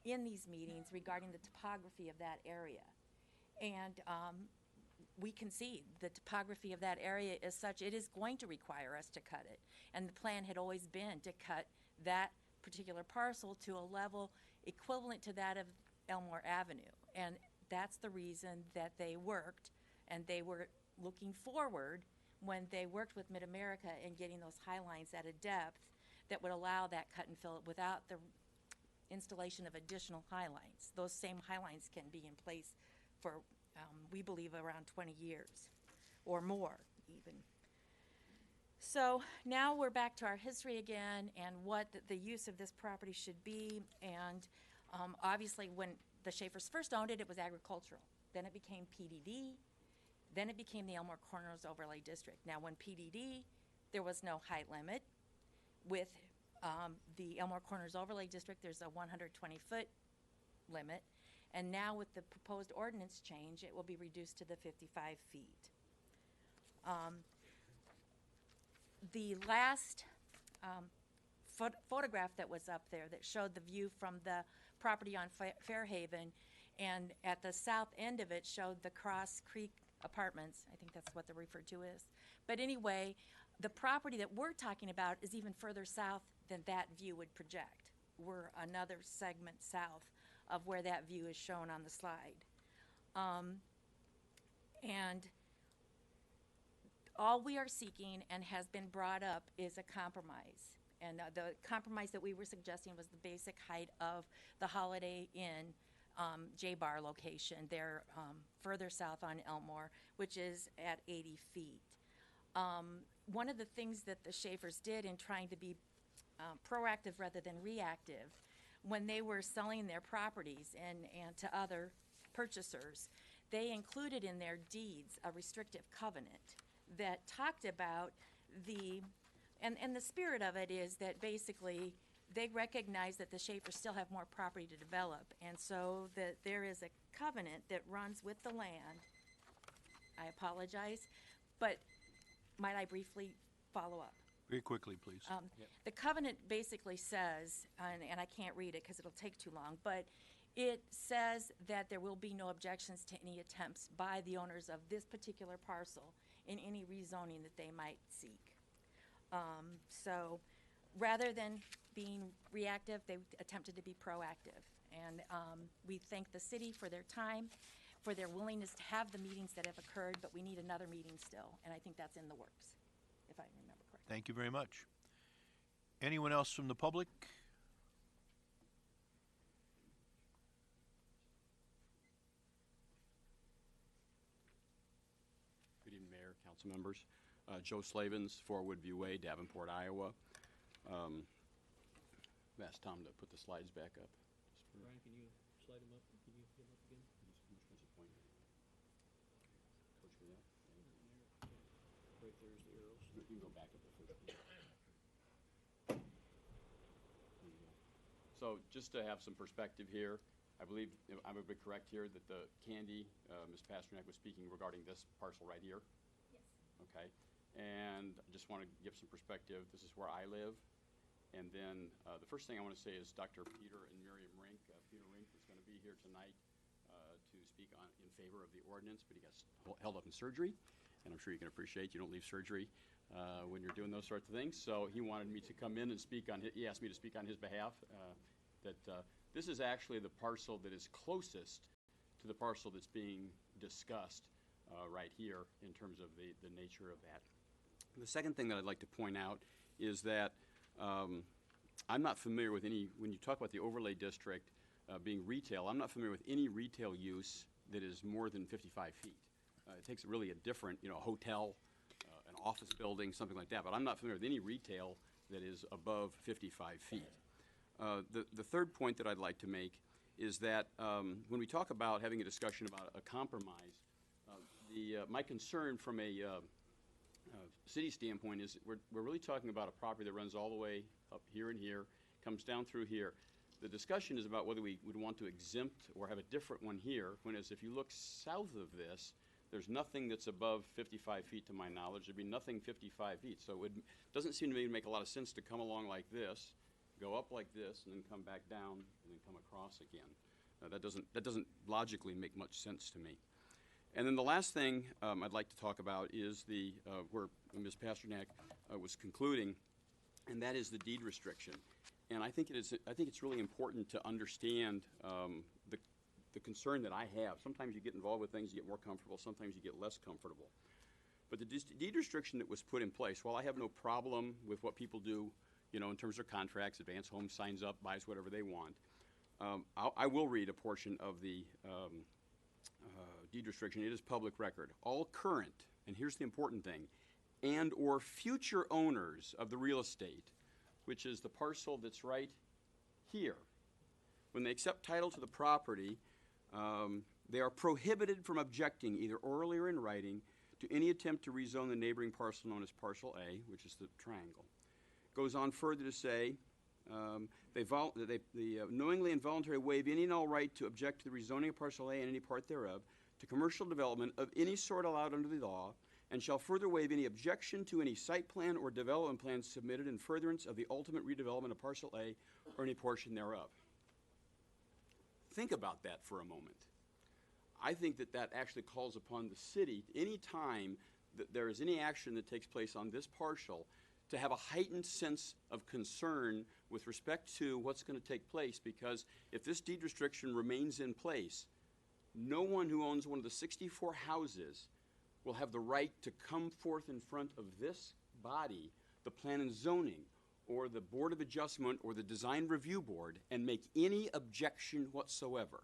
in these meetings regarding the topography of that area. And we concede the topography of that area is such it is going to require us to cut it. And the plan had always been to cut that particular parcel to a level equivalent to that of Elmore Avenue. And that's the reason that they worked, and they were looking forward when they worked with Mid-America in getting those High Lines at a depth that would allow that cut and fill without the installation of additional High Lines. Those same High Lines can be in place for, we believe, around 20 years or more even. So now we're back to our history again and what the use of this property should be. And obviously when the Schaefers first owned it, it was agricultural. Then it became PDD. Then it became the Elmore Corners Overlay District. Now when PDD, there was no height limit. With the Elmore Corners Overlay District, there's a 120-foot limit. And now with the proposed ordinance change, it will be reduced to the 55 feet. The last photograph that was up there that showed the view from the property on Fairhaven, and at the south end of it showed the Cross Creek Apartments. I think that's what they're referred to as. But anyway, the property that we're talking about is even further south than that view would project. We're another segment south of where that view is shown on the slide. And all we are seeking and has been brought up is a compromise. And the compromise that we were suggesting was the basic height of the Holiday Inn J-Bar location there further south on Elmore, which is at 80 feet. One of the things that the Schaefers did in trying to be proactive rather than reactive, when they were selling their properties and to other purchasers, they included in their deeds a restrictive covenant that talked about and the spirit of it is that basically they recognize that the Schaefers still have more property to develop, and so that there is a covenant that runs with the land. I apologize, but might I briefly follow up? Very quickly, please. The covenant basically says, and I can't read it because it'll take too long, but it says that there will be no objections to any attempts by the owners of this particular parcel in any rezoning that they might seek. So rather than being reactive, they attempted to be proactive. And we thank the city for their time, for their willingness to have the meetings that have occurred, but we need another meeting still, and I think that's in the works, if I remember correctly. Thank you very much. Anyone else from the public? Good evening, Mayor, council members. Joe Slavens, 4 Woodview Way, Davenport, Iowa. I've asked Tom to put the slides back up. Brian, can you slide them up? Can you get them up again? Which one's the pointer? Coach me up. Right there's the arrows. You can go back up the first one. So just to have some perspective here, I believe I'm a bit correct here that the Candy, Ms. Pasternak was speaking regarding this parcel right here. Yes. Okay, and I just want to give some perspective. This is where I live. And then the first thing I want to say is Dr. Peter and Miriam Rink. Peter Rink was going to be here tonight to speak in favor of the ordinance, but he got held up in surgery. And I'm sure you can appreciate you don't leave surgery when you're doing those sorts of things. So he wanted me to come in and speak on he asked me to speak on his behalf. This is actually the parcel that is closest to the parcel that's being discussed right here in terms of the nature of that. The second thing that I'd like to point out is that I'm not familiar with any, when you talk about the overlay district being retail, I'm not familiar with any retail use that is more than 55 feet. It takes really a different, a hotel, an office building, something like that, but I'm not familiar with any retail that is above 55 feet. The third point that I'd like to make is that when we talk about having a discussion about a compromise, my concern from a city standpoint is we're really talking about a property that runs all the way up here and here, comes down through here. The discussion is about whether we would want to exempt or have a different one here, whereas if you look south of this, there's nothing that's above 55 feet to my knowledge. There'd be nothing 55 feet. So it doesn't seem to me to make a lot of sense to come along like this, go up like this, and then come back down, and then come across again. That doesn't logically make much sense to me. And then the last thing I'd like to talk about is where Ms. Pasternak was concluding, and that is the deed restriction. And I think it's really important to understand the concern that I have. Sometimes you get involved with things, you get more comfortable. Sometimes you get less comfortable. But the deed restriction that was put in place, while I have no problem with what people do, in terms of contracts, Advance Home signs up, buys whatever they want, I will read a portion of the deed restriction. It is public record. All current, and here's the important thing, and or future owners of the real estate, which is the parcel that's right here, when they accept title to the property, they are prohibited from objecting either orally or in writing to any attempt to rezone the neighboring parcel known as Parcel A, which is the triangle. Goes on further to say they knowingly and voluntarily waive any and all right to object to the rezoning of Parcel A and any part thereof to commercial development of any sort allowed under the law, and shall further waive any objection to any site plan or development plan submitted in furtherance of the ultimate redevelopment of Parcel A or any portion thereof. Think about that for a moment. I think that actually calls upon the city, any time that there is any action that takes place on this parcel, to have a heightened sense of concern with respect to what's going to take place, because if this deed restriction remains in place, no one who owns one of the 64 houses will have the right to come forth in front of this body, the Plan and Zoning, or the Board of Adjustment, or the Design Review Board, and make any objection whatsoever.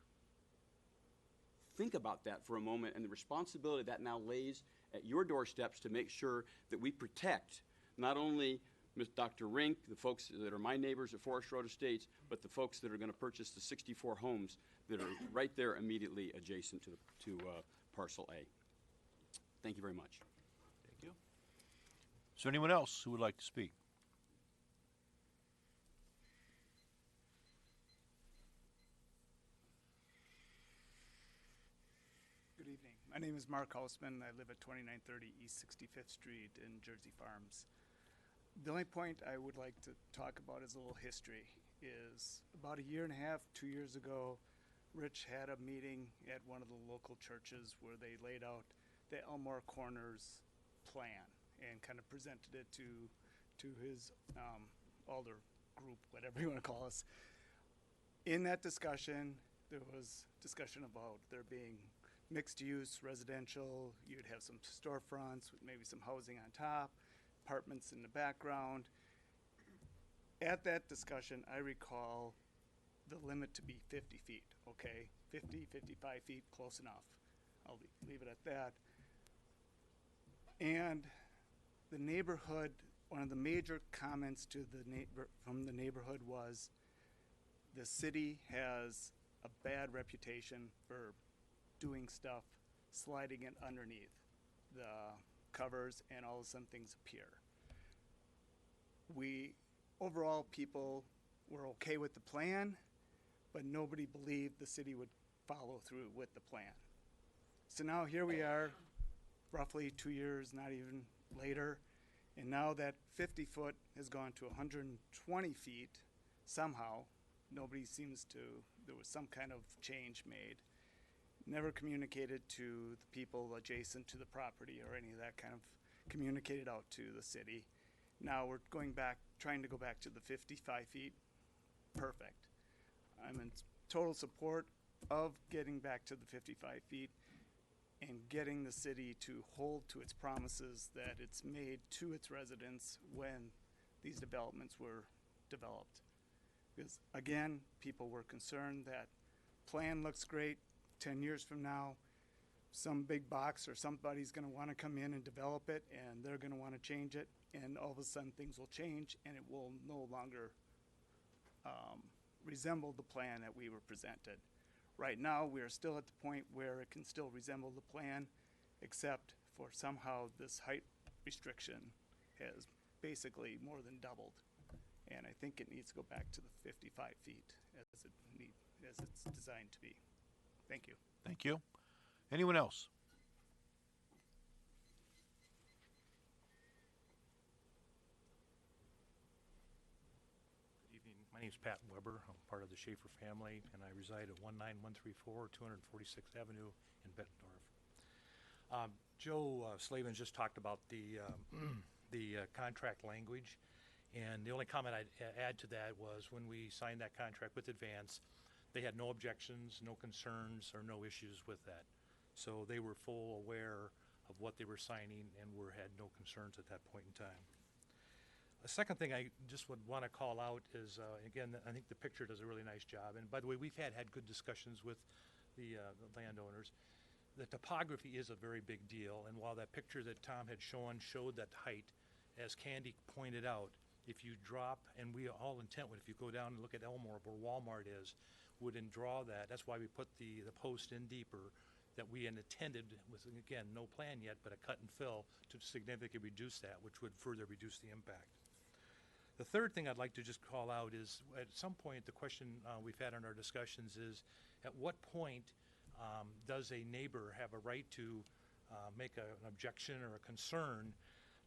Think about that for a moment and the responsibility that now lays at your doorsteps to make sure that we protect not only Dr. Rink, the folks that are my neighbors at Forest Road Estates, but the folks that are going to purchase the 64 homes that are right there immediately adjacent to Parcel A. Thank you very much. Thank you. Is there anyone else who would like to speak? Good evening. My name is Mark Hausman. I live at 2930 East 65th Street in Jersey Farms. The only point I would like to talk about is a little history. Is about a year and a half, 2 years ago, Rich had a meeting at one of the local churches where they laid out the Elmore Corners plan and kind of presented it to his alder group, whatever you want to call us. In that discussion, there was discussion about there being mixed use, residential, you'd have some storefronts with maybe some housing on top, apartments in the background. At that discussion, I recall the limit to be 50 feet, okay? 50, 55 feet, close enough. I'll leave it at that. And the neighborhood, one of the major comments to from the neighborhood was the city has a bad reputation for doing stuff, sliding it underneath the covers, and all of a sudden things appear. Overall, people were okay with the plan, but nobody believed the city would follow through with the plan. So now here we are, roughly 2 years, not even later, and now that 50 foot has gone to 120 feet somehow. Nobody seems to, there was some kind of change made. Never communicated to the people adjacent to the property or any of that kind of communicated out to the city. Now we're going back, trying to go back to the 55 feet. Perfect. I'm in total support of getting back to the 55 feet and getting the city to hold to its promises that it's made to its residents when these developments were developed. Because again, people were concerned that plan looks great. 10 years from now, some big box or somebody's going to want to come in and develop it, and they're going to want to change it, and all of a sudden things will change, and it will no longer resemble the plan that we were presented. Right now, we are still at the point where it can still resemble the plan, except for somehow this height restriction has basically more than doubled, and I think it needs to go back to the 55 feet as it's designed to be. Thank you. Thank you. Anyone else? Good evening. My name is Pat Weber. I'm part of the Schaefer family, and I reside at 19134 246th Avenue in Bettendorf. Joe Slavin just talked about the contract language, and the only comment I'd add to that was when we signed that contract with Advance, they had no objections, no concerns, or no issues with that. So they were full aware of what they were signing and had no concerns at that point in time. A second thing I just would want to call out is, again, I think the picture does a really nice job. And by the way, we've had good discussions with the landowners. The topography is a very big deal. And while that picture that Tom had shown showed that height, as Candy pointed out, if you drop, and we all intent would, if you go down and look at Elmore where Walmart is, wouldn't draw that. That's why we put the post in deeper, that we had intended with, again, no plan yet, but a cut and fill to significantly reduce that, which would further reduce the impact. The third thing I'd like to just call out is, at some point, the question we've had in our discussions is, at what point does a neighbor have a right to make an objection or a concern?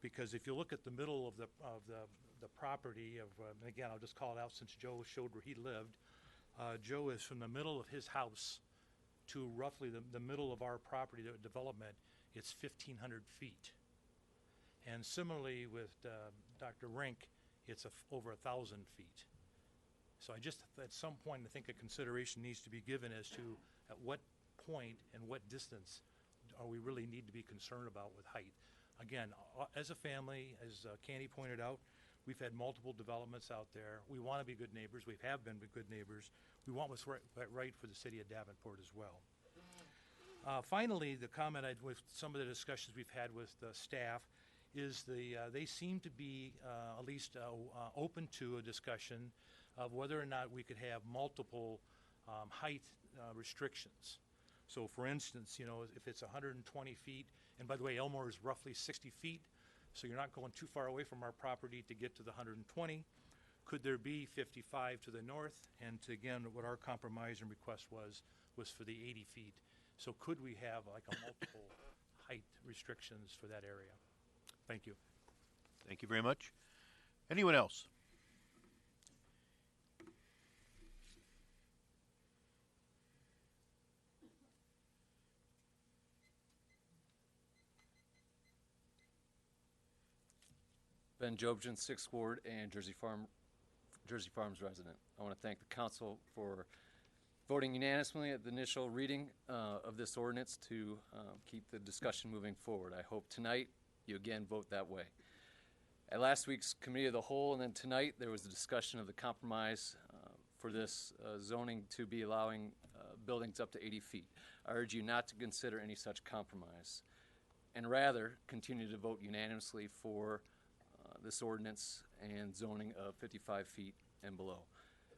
Because if you look at the middle of the property of, and again, I'll just call it out since Joe showed where he lived. Joe is from the middle of his house to roughly the middle of our property development. It's 1,500 feet. And similarly with Dr. Rink, it's over 1,000 feet. So I just, at some point, I think a consideration needs to be given as to at what point and what distance are we really need to be concerned about with height? Again, as a family, as Candy pointed out, we've had multiple developments out there. We want to be good neighbors. We have been good neighbors. We want what's right for the city of Davenport as well. Finally, the comment with some of the discussions we've had with staff is they seem to be at least open to a discussion of whether or not we could have multiple height restrictions. So for instance, if it's 120 feet, and by the way, Elmore is roughly 60 feet, so you're not going too far away from our property to get to the 120. Could there be 55 to the north? And again, what our compromise and request was for the 80 feet. So could we have like a multiple height restrictions for that area? Thank you. Thank you very much. Anyone else? Ben Jobjan, 6th Ward and Jersey Farms resident. I want to thank the council for voting unanimously at the initial reading of this ordinance to keep the discussion moving forward. I hope tonight you again vote that way. At last week's Committee of the Whole and then tonight there was a discussion of the compromise for this zoning to be allowing buildings up to 80 feet. I urge you not to consider any such compromise and rather continue to vote unanimously for this ordinance and zoning of 55 feet and below.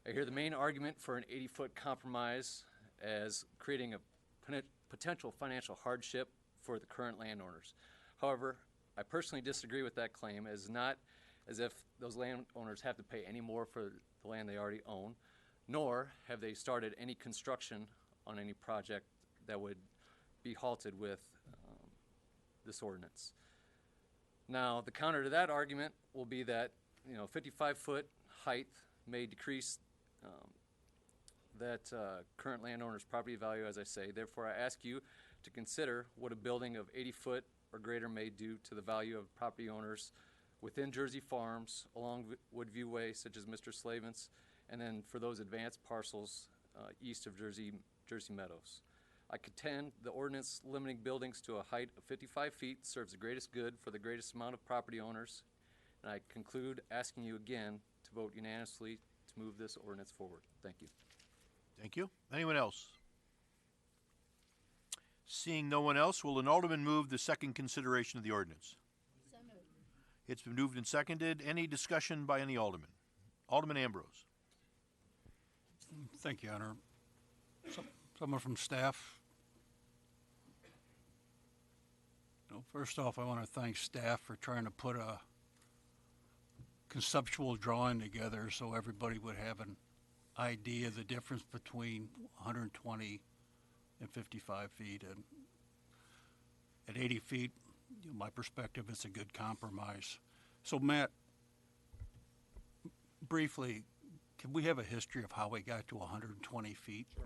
I hear the main argument for an 80-foot compromise as creating a potential financial hardship for the current landowners. However, I personally disagree with that claim, as not as if those landowners have to pay any more for the land they already own, nor have they started any construction on any project that would be halted with this ordinance. Now, the counter to that argument will be that 55-foot height may decrease that current landowner's property value, as I say. Therefore, I ask you to consider what a building of 80-foot or greater may do to the value of property owners within Jersey Farms, along Woodview Way, such as Mr. Slavin's, and then for those advanced parcels east of Jersey Meadows. I contend the ordinance limiting buildings to a height of 55 feet serves the greatest good for the greatest amount of property owners, and I conclude asking you again to vote unanimously to move this ordinance forward. Thank you. Thank you. Anyone else? Seeing no one else, will an alderman move the second consideration of the ordinance? So moved. It's been moved and seconded. Any discussion by any alderman? Alderman Ambrose. Thank you, Honor. Someone from staff. First off, I want to thank staff for trying to put a conceptual drawing together so everybody would have an idea of the difference between 120 and 55 feet. And at 80 feet, my perspective, it's a good compromise. So, Matt, briefly, can we have a history of how we got to 120 feet? Sure.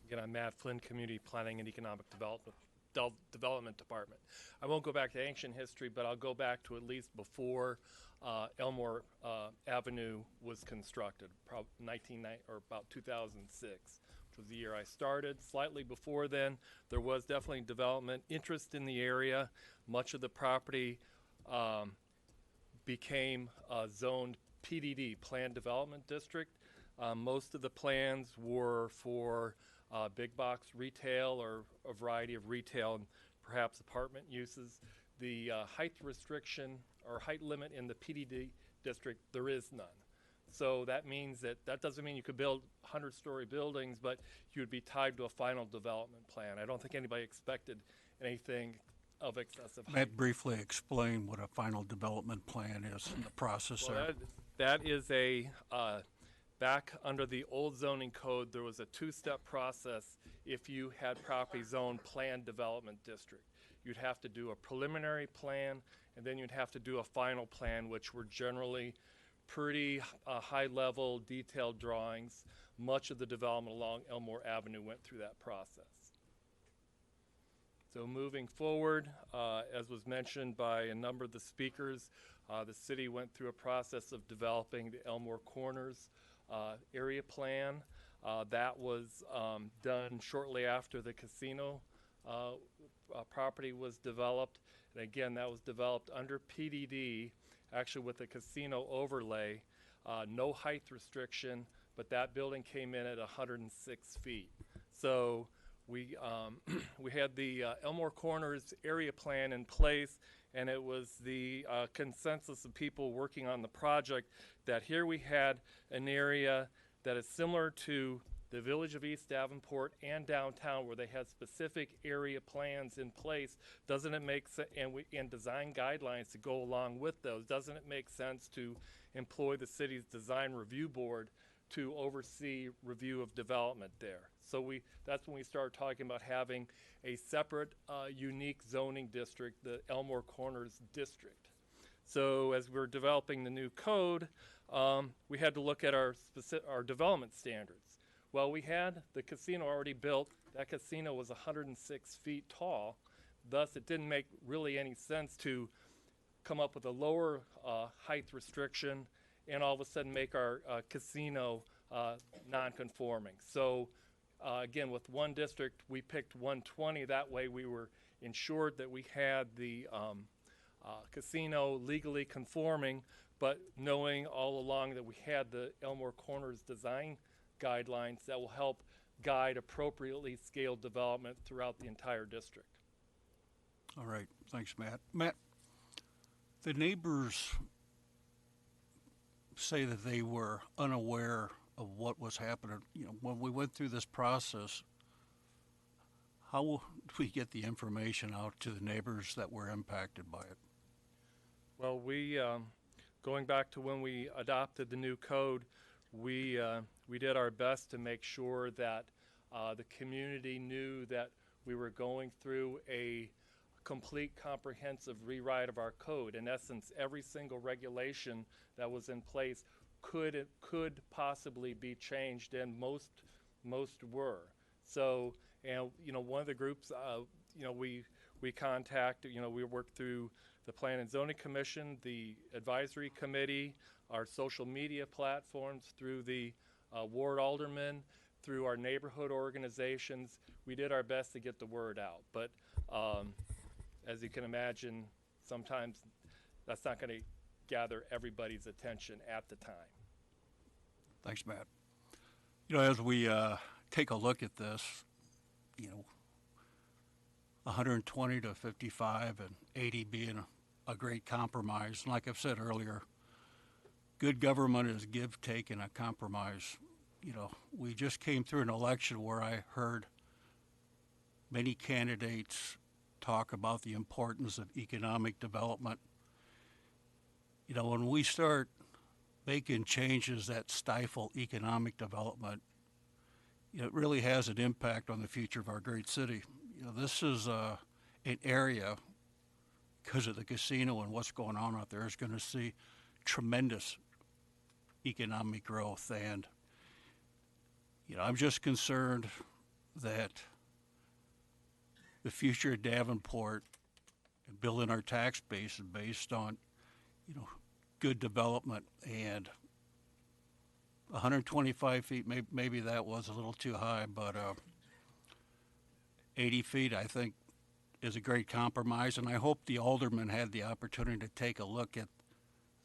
Again, I'm Matt Flynn, Community Planning and Economic Development Department. I won't go back to ancient history, but I'll go back to at least before Elmore Avenue was constructed, about 2006, which was the year I started. Slightly before then, there was definitely development interest in the area. Much of the property became zoned PDD, Planned Development District. Most of the plans were for big box retail or a variety of retail and perhaps apartment uses. The height restriction or height limit in the PDD district, there is none. So that means that doesn't mean you could build 100-story buildings, but you would be tied to a final development plan. I don't think anybody expected anything of excessive height. Matt, briefly explain what a final development plan is in the process Well, there. that is a back under the old zoning code, there was a two-step process if you had property zoned planned development district. You'd have to do a preliminary plan, and then you'd have to do a final plan, which were generally pretty high-level, detailed drawings. Much of the development along Elmore Avenue went through that process. So moving forward, as was mentioned by a number of the speakers, the city went through a process of developing the Elmore Corners area plan. That was done shortly after the casino property was developed. And again, that was developed under PDD, actually with a casino overlay, no height restriction, but that building came in at 106 feet. So we we had the Elmore Corners area plan in place, and it was the consensus of people working on the project that here we had an area that is similar to the village of East Davenport and downtown, where they had specific area plans in place. Doesn't it make sense, and design guidelines to go along with those, doesn't it make sense to employ the city's design review board to oversee review of development there? So that's when we started talking about having a separate unique zoning district, the Elmore Corners district. So as we're developing the new code, we had to look at our development standards. Well, we had the casino already built. That casino was 106 feet tall. Thus, it didn't make really any sense to come up with a lower height restriction and all of a sudden make our casino non-conforming. So again, with one district, we picked 120. That way we were ensured that we had the casino legally conforming, but knowing all along that we had the Elmore Corners design guidelines that will help guide appropriately scaled development throughout the entire district. All right, thanks, Matt. Matt, the neighbors say that they were unaware of what was happening. You know, when we went through this process, how will we get the information out to the neighbors that were impacted by it? Well, we, going back to when we adopted the new code, we did our best to make sure that the community knew that we were going through a complete comprehensive rewrite of our code. In essence, every single regulation that was in place could possibly be changed, and most were. So, and you know, one of the groups, you know, we contacted, you know, we worked through the Plan and Zoning Commission, the Advisory Committee, our social media platforms, through the ward aldermen, through our neighborhood organizations. We did our best to get the word out, but as you can imagine, sometimes that's not going to gather everybody's attention at the time. Thanks, Matt. You know, as we take a look at this, you know, 120 to 55 and 80 being a great compromise. And like I've said earlier, good government is give, take, and a compromise. You know, we just came through an election where I heard many candidates talk about the importance of economic development. You know, when we start making changes that stifle economic development, you know, it really has an impact on the future of our great city. You know, this is an area, because of the casino and what's going on out there, is going to see tremendous economic growth. And, you know, I'm just concerned that the future of Davenport and building our tax base is based on, you know, good development. And 125 feet, maybe that was a little too high, but 80 feet, I think, is a great compromise. And I hope the aldermen had the opportunity to take a look at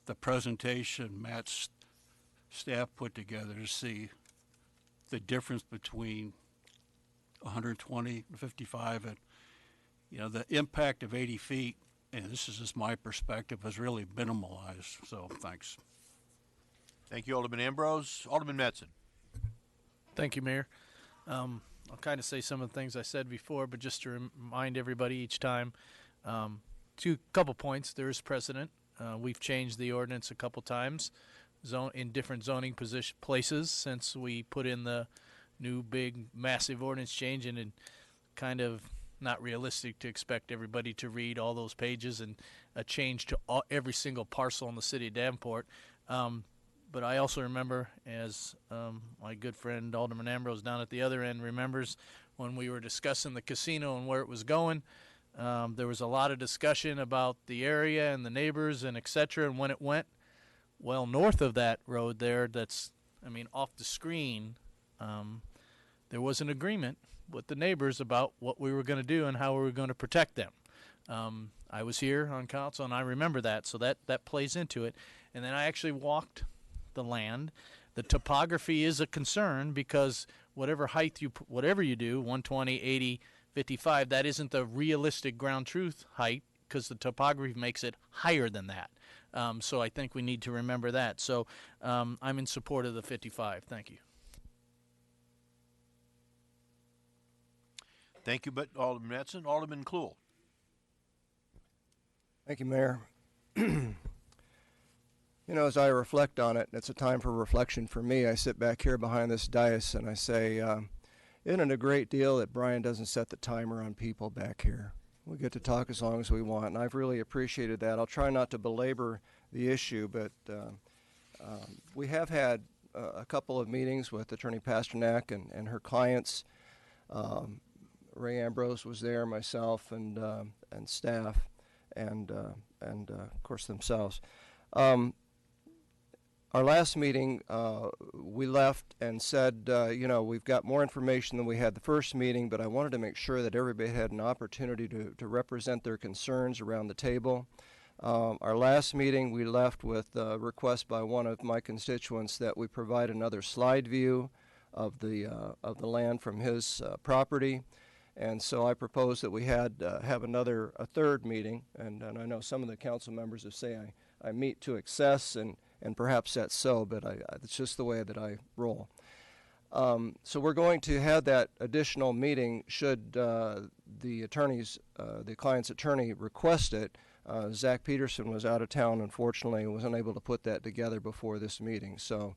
the presentation Matt's staff put together to see the difference between 120 and 55, and, you know, the impact of 80 feet, and this is just my perspective, is really minimalized. So thanks. Thank you, Alderman Ambrose. Alderman Metzen. Thank you, Mayor. I'll kind of say some of the things I said before, but just to remind everybody each time, couple points. There is precedent. We've changed the ordinance a couple times in different zoning places since we put in the new big massive ordinance change, and it kind of not realistic to expect everybody to read all those pages and a change to every single parcel in the city of Davenport. But I also remember, as my good friend Alderman Ambrose down at the other end remembers, when we were discussing the casino and where it was going, there was a lot of discussion about the area and the neighbors and et cetera, and when it went well north of that road there, that's, I mean, off the screen, there was an agreement with the neighbors about what we were going to do and how we were going to protect them. I was here on council, and I remember that, so that plays into it. And then I actually walked the land. The topography is a concern because whatever height whatever you do, 120, 80, 55, that isn't the realistic ground truth height because the topography makes it higher than that. So I think we need to remember that. So I'm in support of the 55. Thank you. Thank you, Alderman Mattson. Alderman Kluhl. Thank you, Mayor. You know, as I reflect on it, it's a time for reflection for me. I sit back here behind this dais and I say, isn't it a great deal that Brian doesn't set the timer on people back here? We get to talk as long as we want, and I've really appreciated that. I'll try not to belabor the issue, but we have had a couple of meetings with Attorney Pasternak and her clients. Ray Ambrose was there, myself, and staff, and of course themselves. Our last meeting, we left and said, you know, we've got more information than we had the first meeting, but I wanted to make sure that everybody had an opportunity to represent their concerns around the table. Our last meeting, we left with a request by one of my constituents that we provide another slide view of the land from his property. And so I proposed that we have a third meeting, and I know some of the council members have said I meet to excess, and perhaps that's so, but it's just the way that I roll. So we're going to have that additional meeting should the client's attorney request it. Zach Peterson was out of town, unfortunately, and was unable to put that together before this meeting. So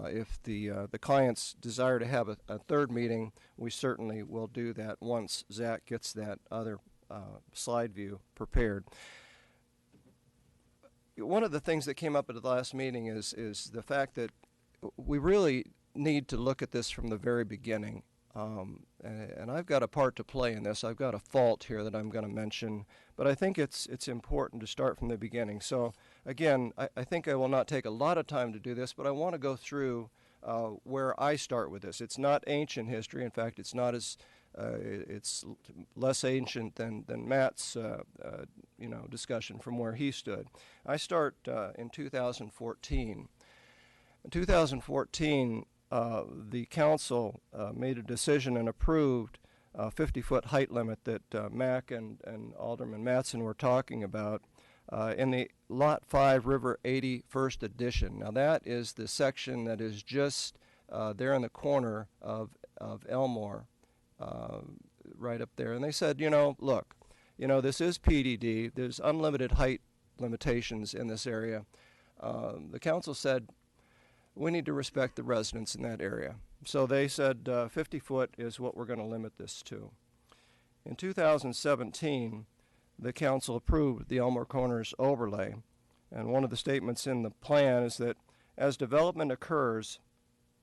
if the clients desire to have a third meeting, we certainly will do that once Zach gets that other slide view prepared. One of the things that came up at the last meeting is the fact that we really need to look at this from the very beginning. And I've got a part to play in this. I've got a fault here that I'm going to mention, but I think it's important to start from the beginning. So again, I think I will not take a lot of time to do this, but I want to go through where I start with this. It's not ancient history. In fact, it's not as it's less ancient than Matt's discussion from where he stood. I start in 2014. In 2014, the council made a decision and approved a 50-foot height limit that Mac and Alderman Mattson were talking about in the Lot 5 River 81st Edition. Now that is the section that is just there in the corner of Elmore, right up there. And they said, look, this is PDD. There's unlimited height limitations in this area. The council said, we need to respect the residents in that area. So they said 50 foot is what we're going to limit this to. In 2017, the council approved the Elmore Corners overlay. And one of the statements in the plan is that as development occurs,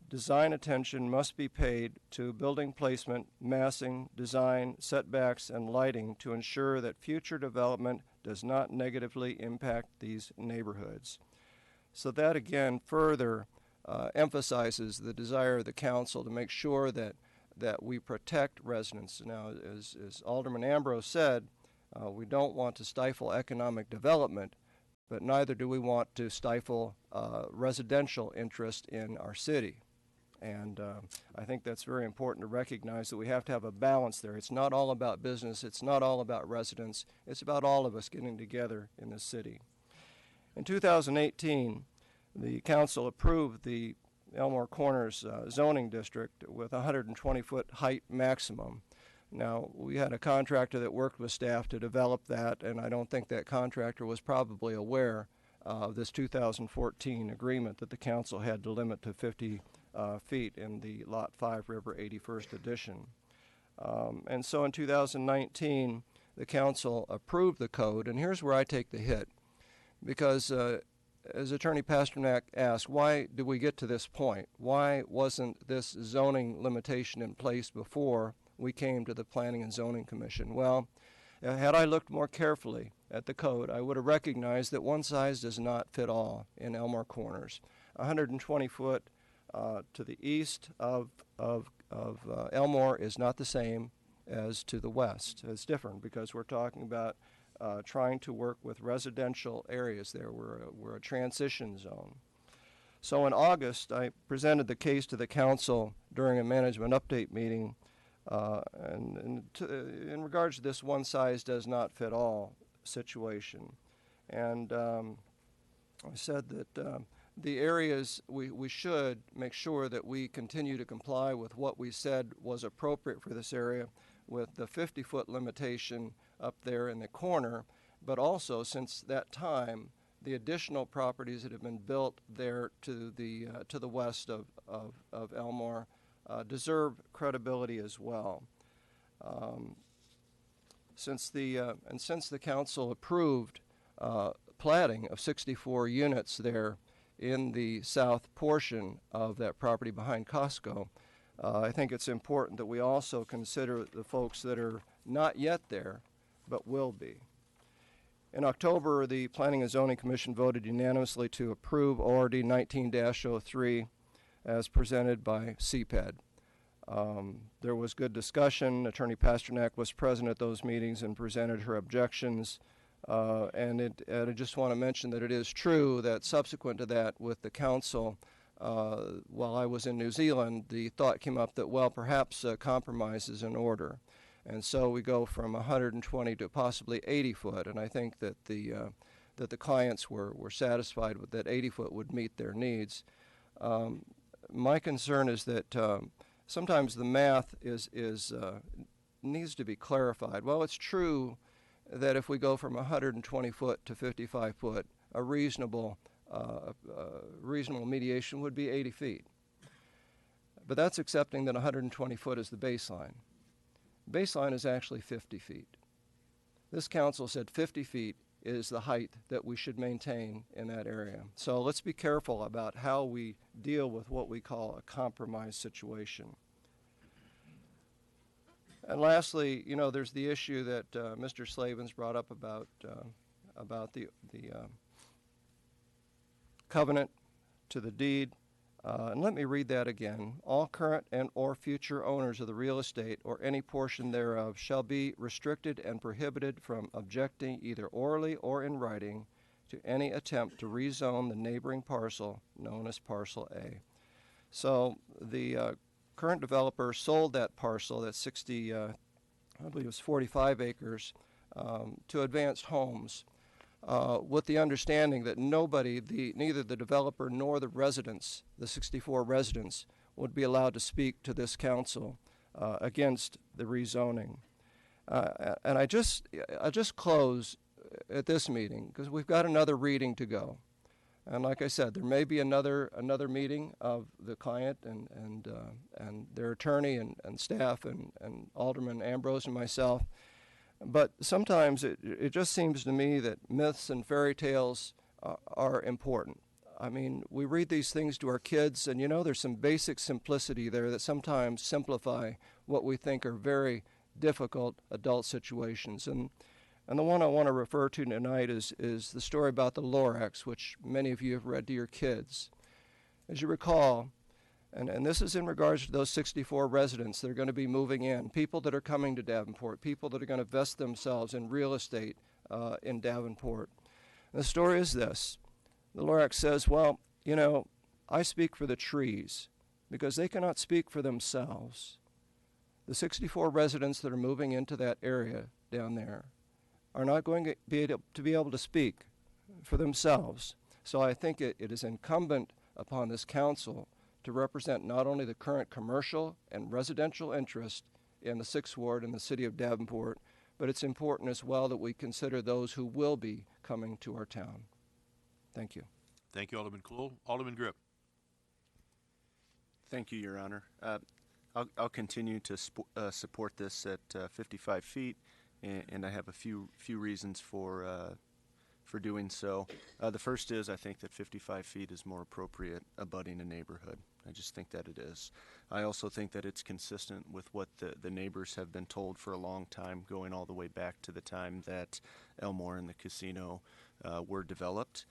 design attention must be paid to building placement, massing, design, setbacks, and lighting to ensure that future development does not negatively impact these neighborhoods. So that again further emphasizes the desire of the council to make sure that we protect residents. Now, as Alderman Ambrose said, we don't want to stifle economic development, but neither do we want to stifle residential interest in our city. And I think that's very important to recognize that we have to have a balance there. It's not all about business. It's not all about residents. It's about all of us getting together in the city. In 2018, the council approved the Elmore Corners zoning district with a 120-foot height maximum. Now, we had a contractor that worked with staff to develop that, and I don't think that contractor was probably aware of this 2014 agreement that the council had to limit to 50 feet in the Lot 5 River 81st Edition. And so in 2019, the council approved the code, and here's where I take the hit, because as Attorney Pasternak asked, why did we get to this point? Why wasn't this zoning limitation in place before we came to the Planning and Zoning Commission? Well, had I looked more carefully at the code, I would have recognized that one size does not fit all in Elmore Corners. 120 foot to the east of Elmore is not the same as to the west. It's different because we're talking about trying to work with residential areas there. We're a transition zone. So in August, I presented the case to the council during a management update meeting in regards to this one-size-does-not-fit-all situation. And I said that the areas we should make sure that we continue to comply with what we said was appropriate for this area with the 50-foot limitation up there in the corner, but also since that time, the additional properties that have been built there to the west of Elmore deserve credibility as well. Since the council approved platting of 64 units there in the south portion of that property behind Costco, I think it's important that we also consider the folks that are not yet there but will be. In October, the Planning and Zoning Commission voted unanimously to approve ORD 19-03 as presented by CPED. There was good discussion. Attorney Pasternak was present at those meetings and presented her objections. And I just want to mention that it is true that subsequent to that with the council, while I was in New Zealand, the thought came up that, well, perhaps a compromise is in order. And so we go from 120 to possibly 80 foot, and I think that the clients were satisfied with that 80 foot would meet their needs. My concern is that sometimes the math needs to be clarified. Well, it's true that if we go from 120 foot to 55 foot, a reasonable mediation would be 80 feet. But that's accepting that 120 foot is the baseline. Baseline is actually 50 feet. This council said 50 feet is the height that we should maintain in that area. So let's be careful about how we deal with what we call a compromise situation. And lastly, you know, there's the issue that Mr. Slavens brought up about the covenant to the deed. And let me read that again. All current and or future owners of the real estate or any portion thereof shall be restricted and prohibited from objecting either orally or in writing to any attempt to rezone the neighboring parcel known as Parcel A. So the current developer sold that parcel, that 60, I believe it was 45 acres, to Advanced Homes, with the understanding that neither the developer nor the residents, the 64 residents, would be allowed to speak to this council against the rezoning. And I just close at this meeting because we've got another reading to go. And like I said, there may be another meeting of the client and their attorney and staff and Alderman Ambrose and myself. But sometimes it just seems to me that myths and fairy tales are important. I mean, we read these things to our kids, and you know, there's some basic simplicity there that sometimes simplify what we think are very difficult adult situations. And the one I want to refer to tonight is the story about the Lorax, which many of you have read to your kids. As you recall, and this is in regards to those 64 residents that are going to be moving in, people that are coming to Davenport, people that are going to vest themselves in real estate in Davenport. And the story is this. The Lorax says, well, you know, I speak for the trees because they cannot speak for themselves. The 64 residents that are moving into that area down there are not going to be able to speak for themselves. So I think it is incumbent upon this council to represent not only the current commercial and residential interest in the 6th Ward in the city of Davenport, but it's important as well that we consider those who will be coming to our town. Thank you. Thank you, Alderman Klohl. Alderman Grip. Thank you, Your Honor. I'll continue to support this at 55 feet, and I have a few reasons for doing so. The first is I think that 55 feet is more appropriate abutting a neighborhood. I just think that it is. I also think that it's consistent with what the neighbors have been told for a long time, going all the way back to the time that Elmore and the casino were developed.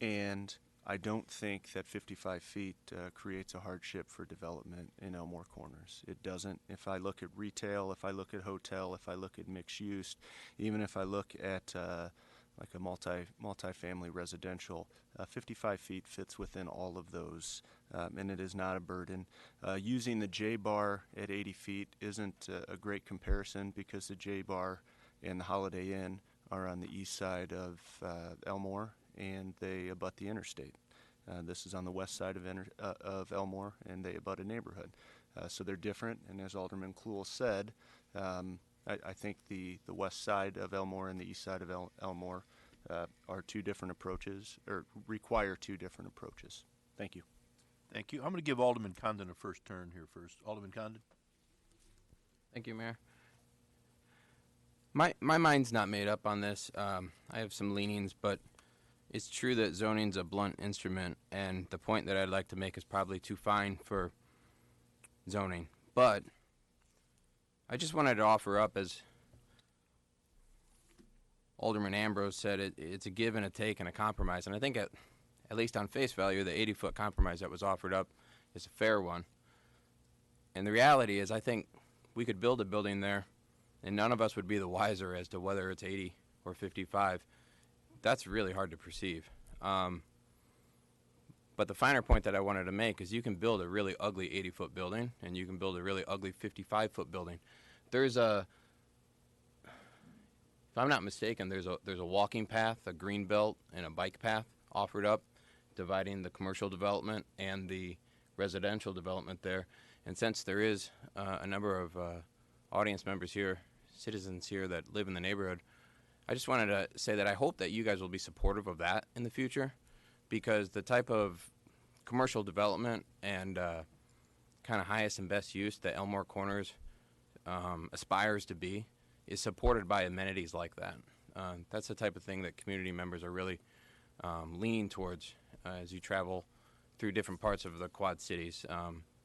And I don't think that 55 feet creates a hardship for development in Elmore Corners. It doesn't. If I look at retail, if I look at hotel, if I look at mixed use, even if I look at like a multi-family residential, 55 feet fits within all of those, and it is not a burden. Using the J-Bar at 80 feet isn't a great comparison because the J-Bar and the Holiday Inn are on the east side of Elmore, and they abut the interstate. This is on the west side of Elmore, and they abut a neighborhood. So they're different, and as Alderman Kluhl said, I think the west side of Elmore and the east side of Elmore are two different approaches, or require two different approaches. Thank you. Thank you. I'm going to give Alderman Condon a first turn here first. Alderman Condon. Thank you, Mayor. My mind's not made up on this. I have some leanings, but it's true that zoning's a blunt instrument, and the point that I'd like to make is probably too fine for zoning. But I just wanted to offer up, as Alderman Ambrose said, it's a give and a take and a compromise. And I think at least on face value, the 80-foot compromise that was offered up is a fair one. And the reality is I think we could build a building there, and none of us would be the wiser as to whether it's 80 or 55. That's really hard to perceive. But the finer point that I wanted to make is you can build a really ugly 80-foot building, and you can build a really ugly 55-foot building. There's a, if I'm not mistaken, there's a walking path, a green belt, and a bike path offered up, dividing the commercial development and the residential development there. And since there is a number of audience members here, citizens here that live in the neighborhood, I just wanted to say that I hope that you guys will be supportive of that in the future, because the type of commercial development and kind of highest and best use that Elmore Corners aspires to be is supported by amenities like that. That's the type of thing that community members are really leaning towards as you travel through different parts of the Quad Cities.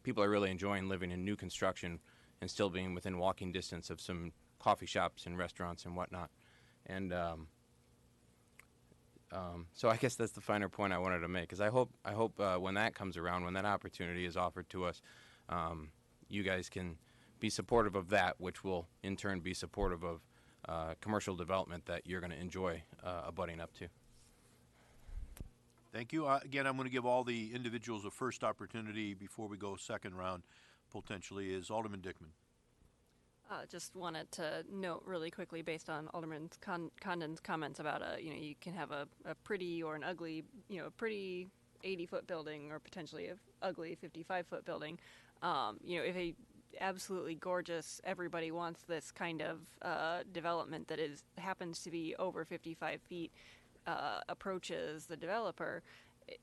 People are really enjoying living in new construction and still being within walking distance of some coffee shops and restaurants and whatnot. And so I guess that's the finer point I wanted to make, is I hope when that comes around, when that opportunity is offered to us, you guys can be supportive of that, which will in turn be supportive of commercial development that you're going to enjoy abutting up to. Thank you. Again, I'm going to give all the individuals a first opportunity before we go second round, potentially, is Alderman Dickman. Just wanted to note really quickly, based on Alderman Condon's comments about, you can have a pretty or an ugly, a pretty 80-foot building or potentially an ugly 55-foot building. If a absolutely gorgeous, everybody wants this kind of development that happens to be over 55 feet, approaches the developer,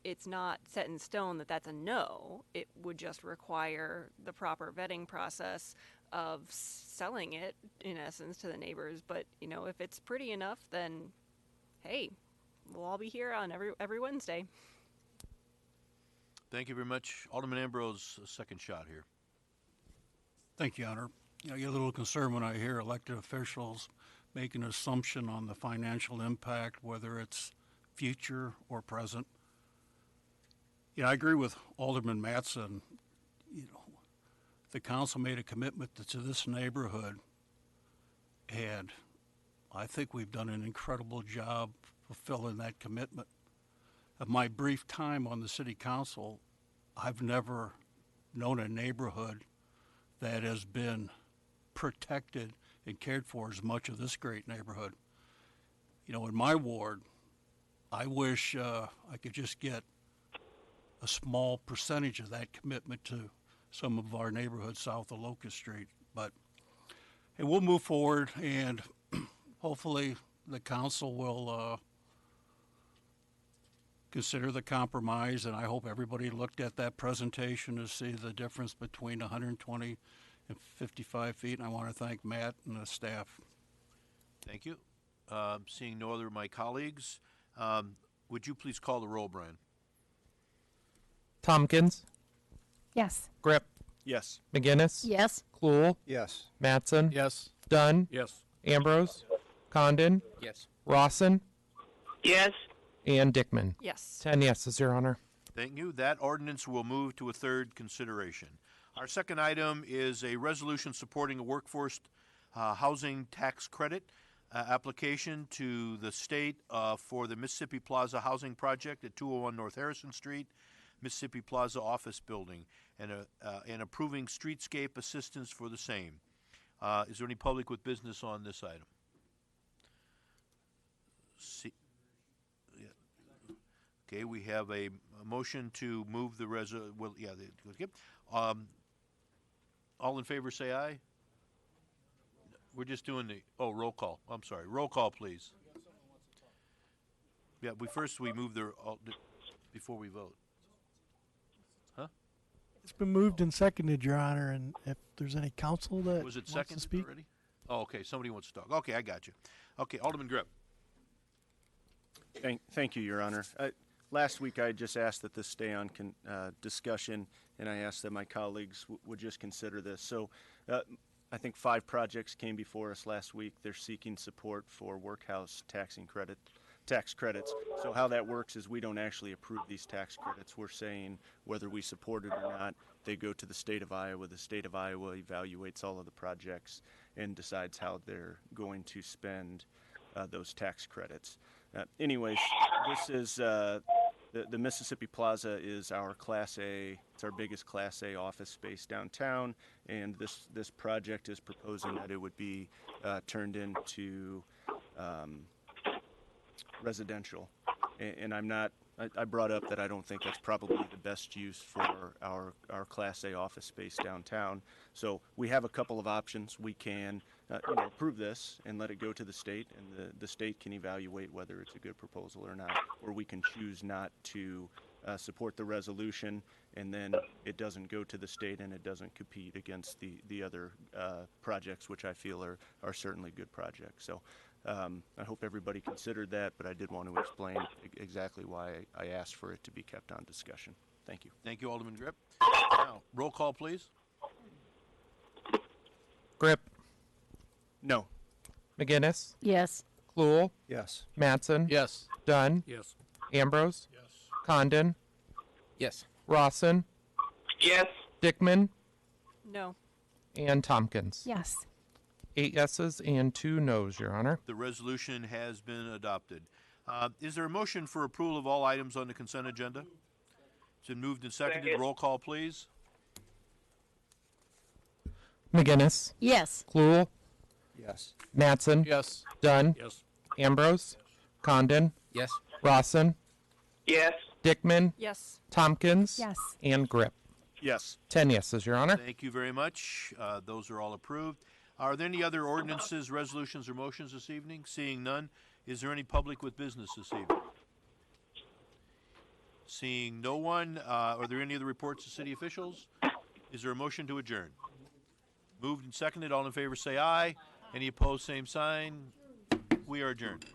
it's not set in stone that that's a no. It would just require the proper vetting process of selling it, in essence, to the neighbors. But, if it's pretty enough, then, hey, we'll all be here on every Wednesday. Thank you very much. Alderman Ambrose, a second shot here. Thank you, Honor. I get a little concerned when I hear elected officials make an assumption on the financial impact, whether it's future or present. I agree with Alderman Mattson. The council made a commitment to this neighborhood, and I think we've done an incredible job fulfilling that commitment. Of my brief time on the city council, I've never known a neighborhood that has been protected and cared for as much of this great neighborhood. In my ward, I wish I could just get a small percentage of that commitment to some of our neighborhoods south of Locust Street. But hey, we'll move forward, and hopefully the council will consider the compromise, and I hope everybody looked at that presentation to see the difference between 120 and 55 feet, and I want to thank Matt and the staff. Thank you. Seeing no other of my colleagues, would you please call the roll, Brian? Tompkins. Yes. Grip. Yes. McGinnis. Yes. Kluhl. Yes. Mattson. Yes. Dunn. Yes. Ambrose. Condon. Yes. Rawson. Yes. And Dickman. Yes. 10 yeses, Your Honor. Thank you. That ordinance will move to a third consideration. Our second item is a resolution supporting a workforce housing tax credit application to the state for the Mississippi Plaza housing project at 201 North Harrison Street, Mississippi Plaza office building, and approving streetscape assistance for the same. Is there any public with business on this item? Okay, we have a motion to move the all in favor say aye. We're just doing the, roll call. I'm sorry. Roll call, please. Yeah, we move before we vote. Huh? It's been moved and seconded, Your Honor, and if there's any counsel that Was it wants seconded to speak. already? Oh, okay, somebody wants to talk. Okay, I got you. Okay, Alderman Grip. Thank you, Your Honor. Last week, I just asked that this stay on discussion, and I asked that my colleagues would just consider this. So I think 5 projects came before us last week. They're seeking support for workhouse tax credits. So how that works is we don't actually approve these tax credits. We're saying whether we support it or not, they go to the state of Iowa. The state of Iowa evaluates all of the projects and decides how they're going to spend those tax credits. Anyways, this is the Mississippi Plaza is our Class A. It's our biggest Class A office space downtown, and this project is proposing that it would be turned into residential. And I brought up that I don't think that's probably the best use for our Class A office space downtown. So we have a couple of options. We can approve this and let it go to the state, and the state can evaluate whether it's a good proposal or not, or we can choose not to support the resolution, and then it doesn't go to the state and it doesn't compete against the other projects, which I feel are certainly good projects. So I hope everybody considered that, but I did want to explain exactly why I asked for it to be kept on discussion. Thank you. Thank you, Alderman Grip. Now, roll call, please. Grip. No. McGinnis. Yes. Cluel. Yes. Mattson. Yes. Dunn. Yes. Ambrose. Yes. Condon. Yes. Rawson. Yes. Dickman. No. And Tompkins. Yes. 8 yeses and 2 noes, Your Honor. The resolution has been adopted. Is there a motion for approval of all items on the consent agenda? It's been moved and seconded. Second. Roll call, please. McGinnis. Yes. Cluel. Yes. Mattson. Yes. Dunn. Yes. Ambrose. Condon. Yes. Rawson. Yes. Dickman. Yes. Tompkins. Yes. And Grip. Yes. 10 yeses, Your Honor. Thank you very much. Those are all approved. Are there any other ordinances, resolutions, or motions this evening? Seeing none, is there any public with business this evening? Seeing no one, are there any other reports to city officials? Is there a motion to adjourn? Moved and seconded. All in favor say aye. Any opposed, same sign. We are adjourned.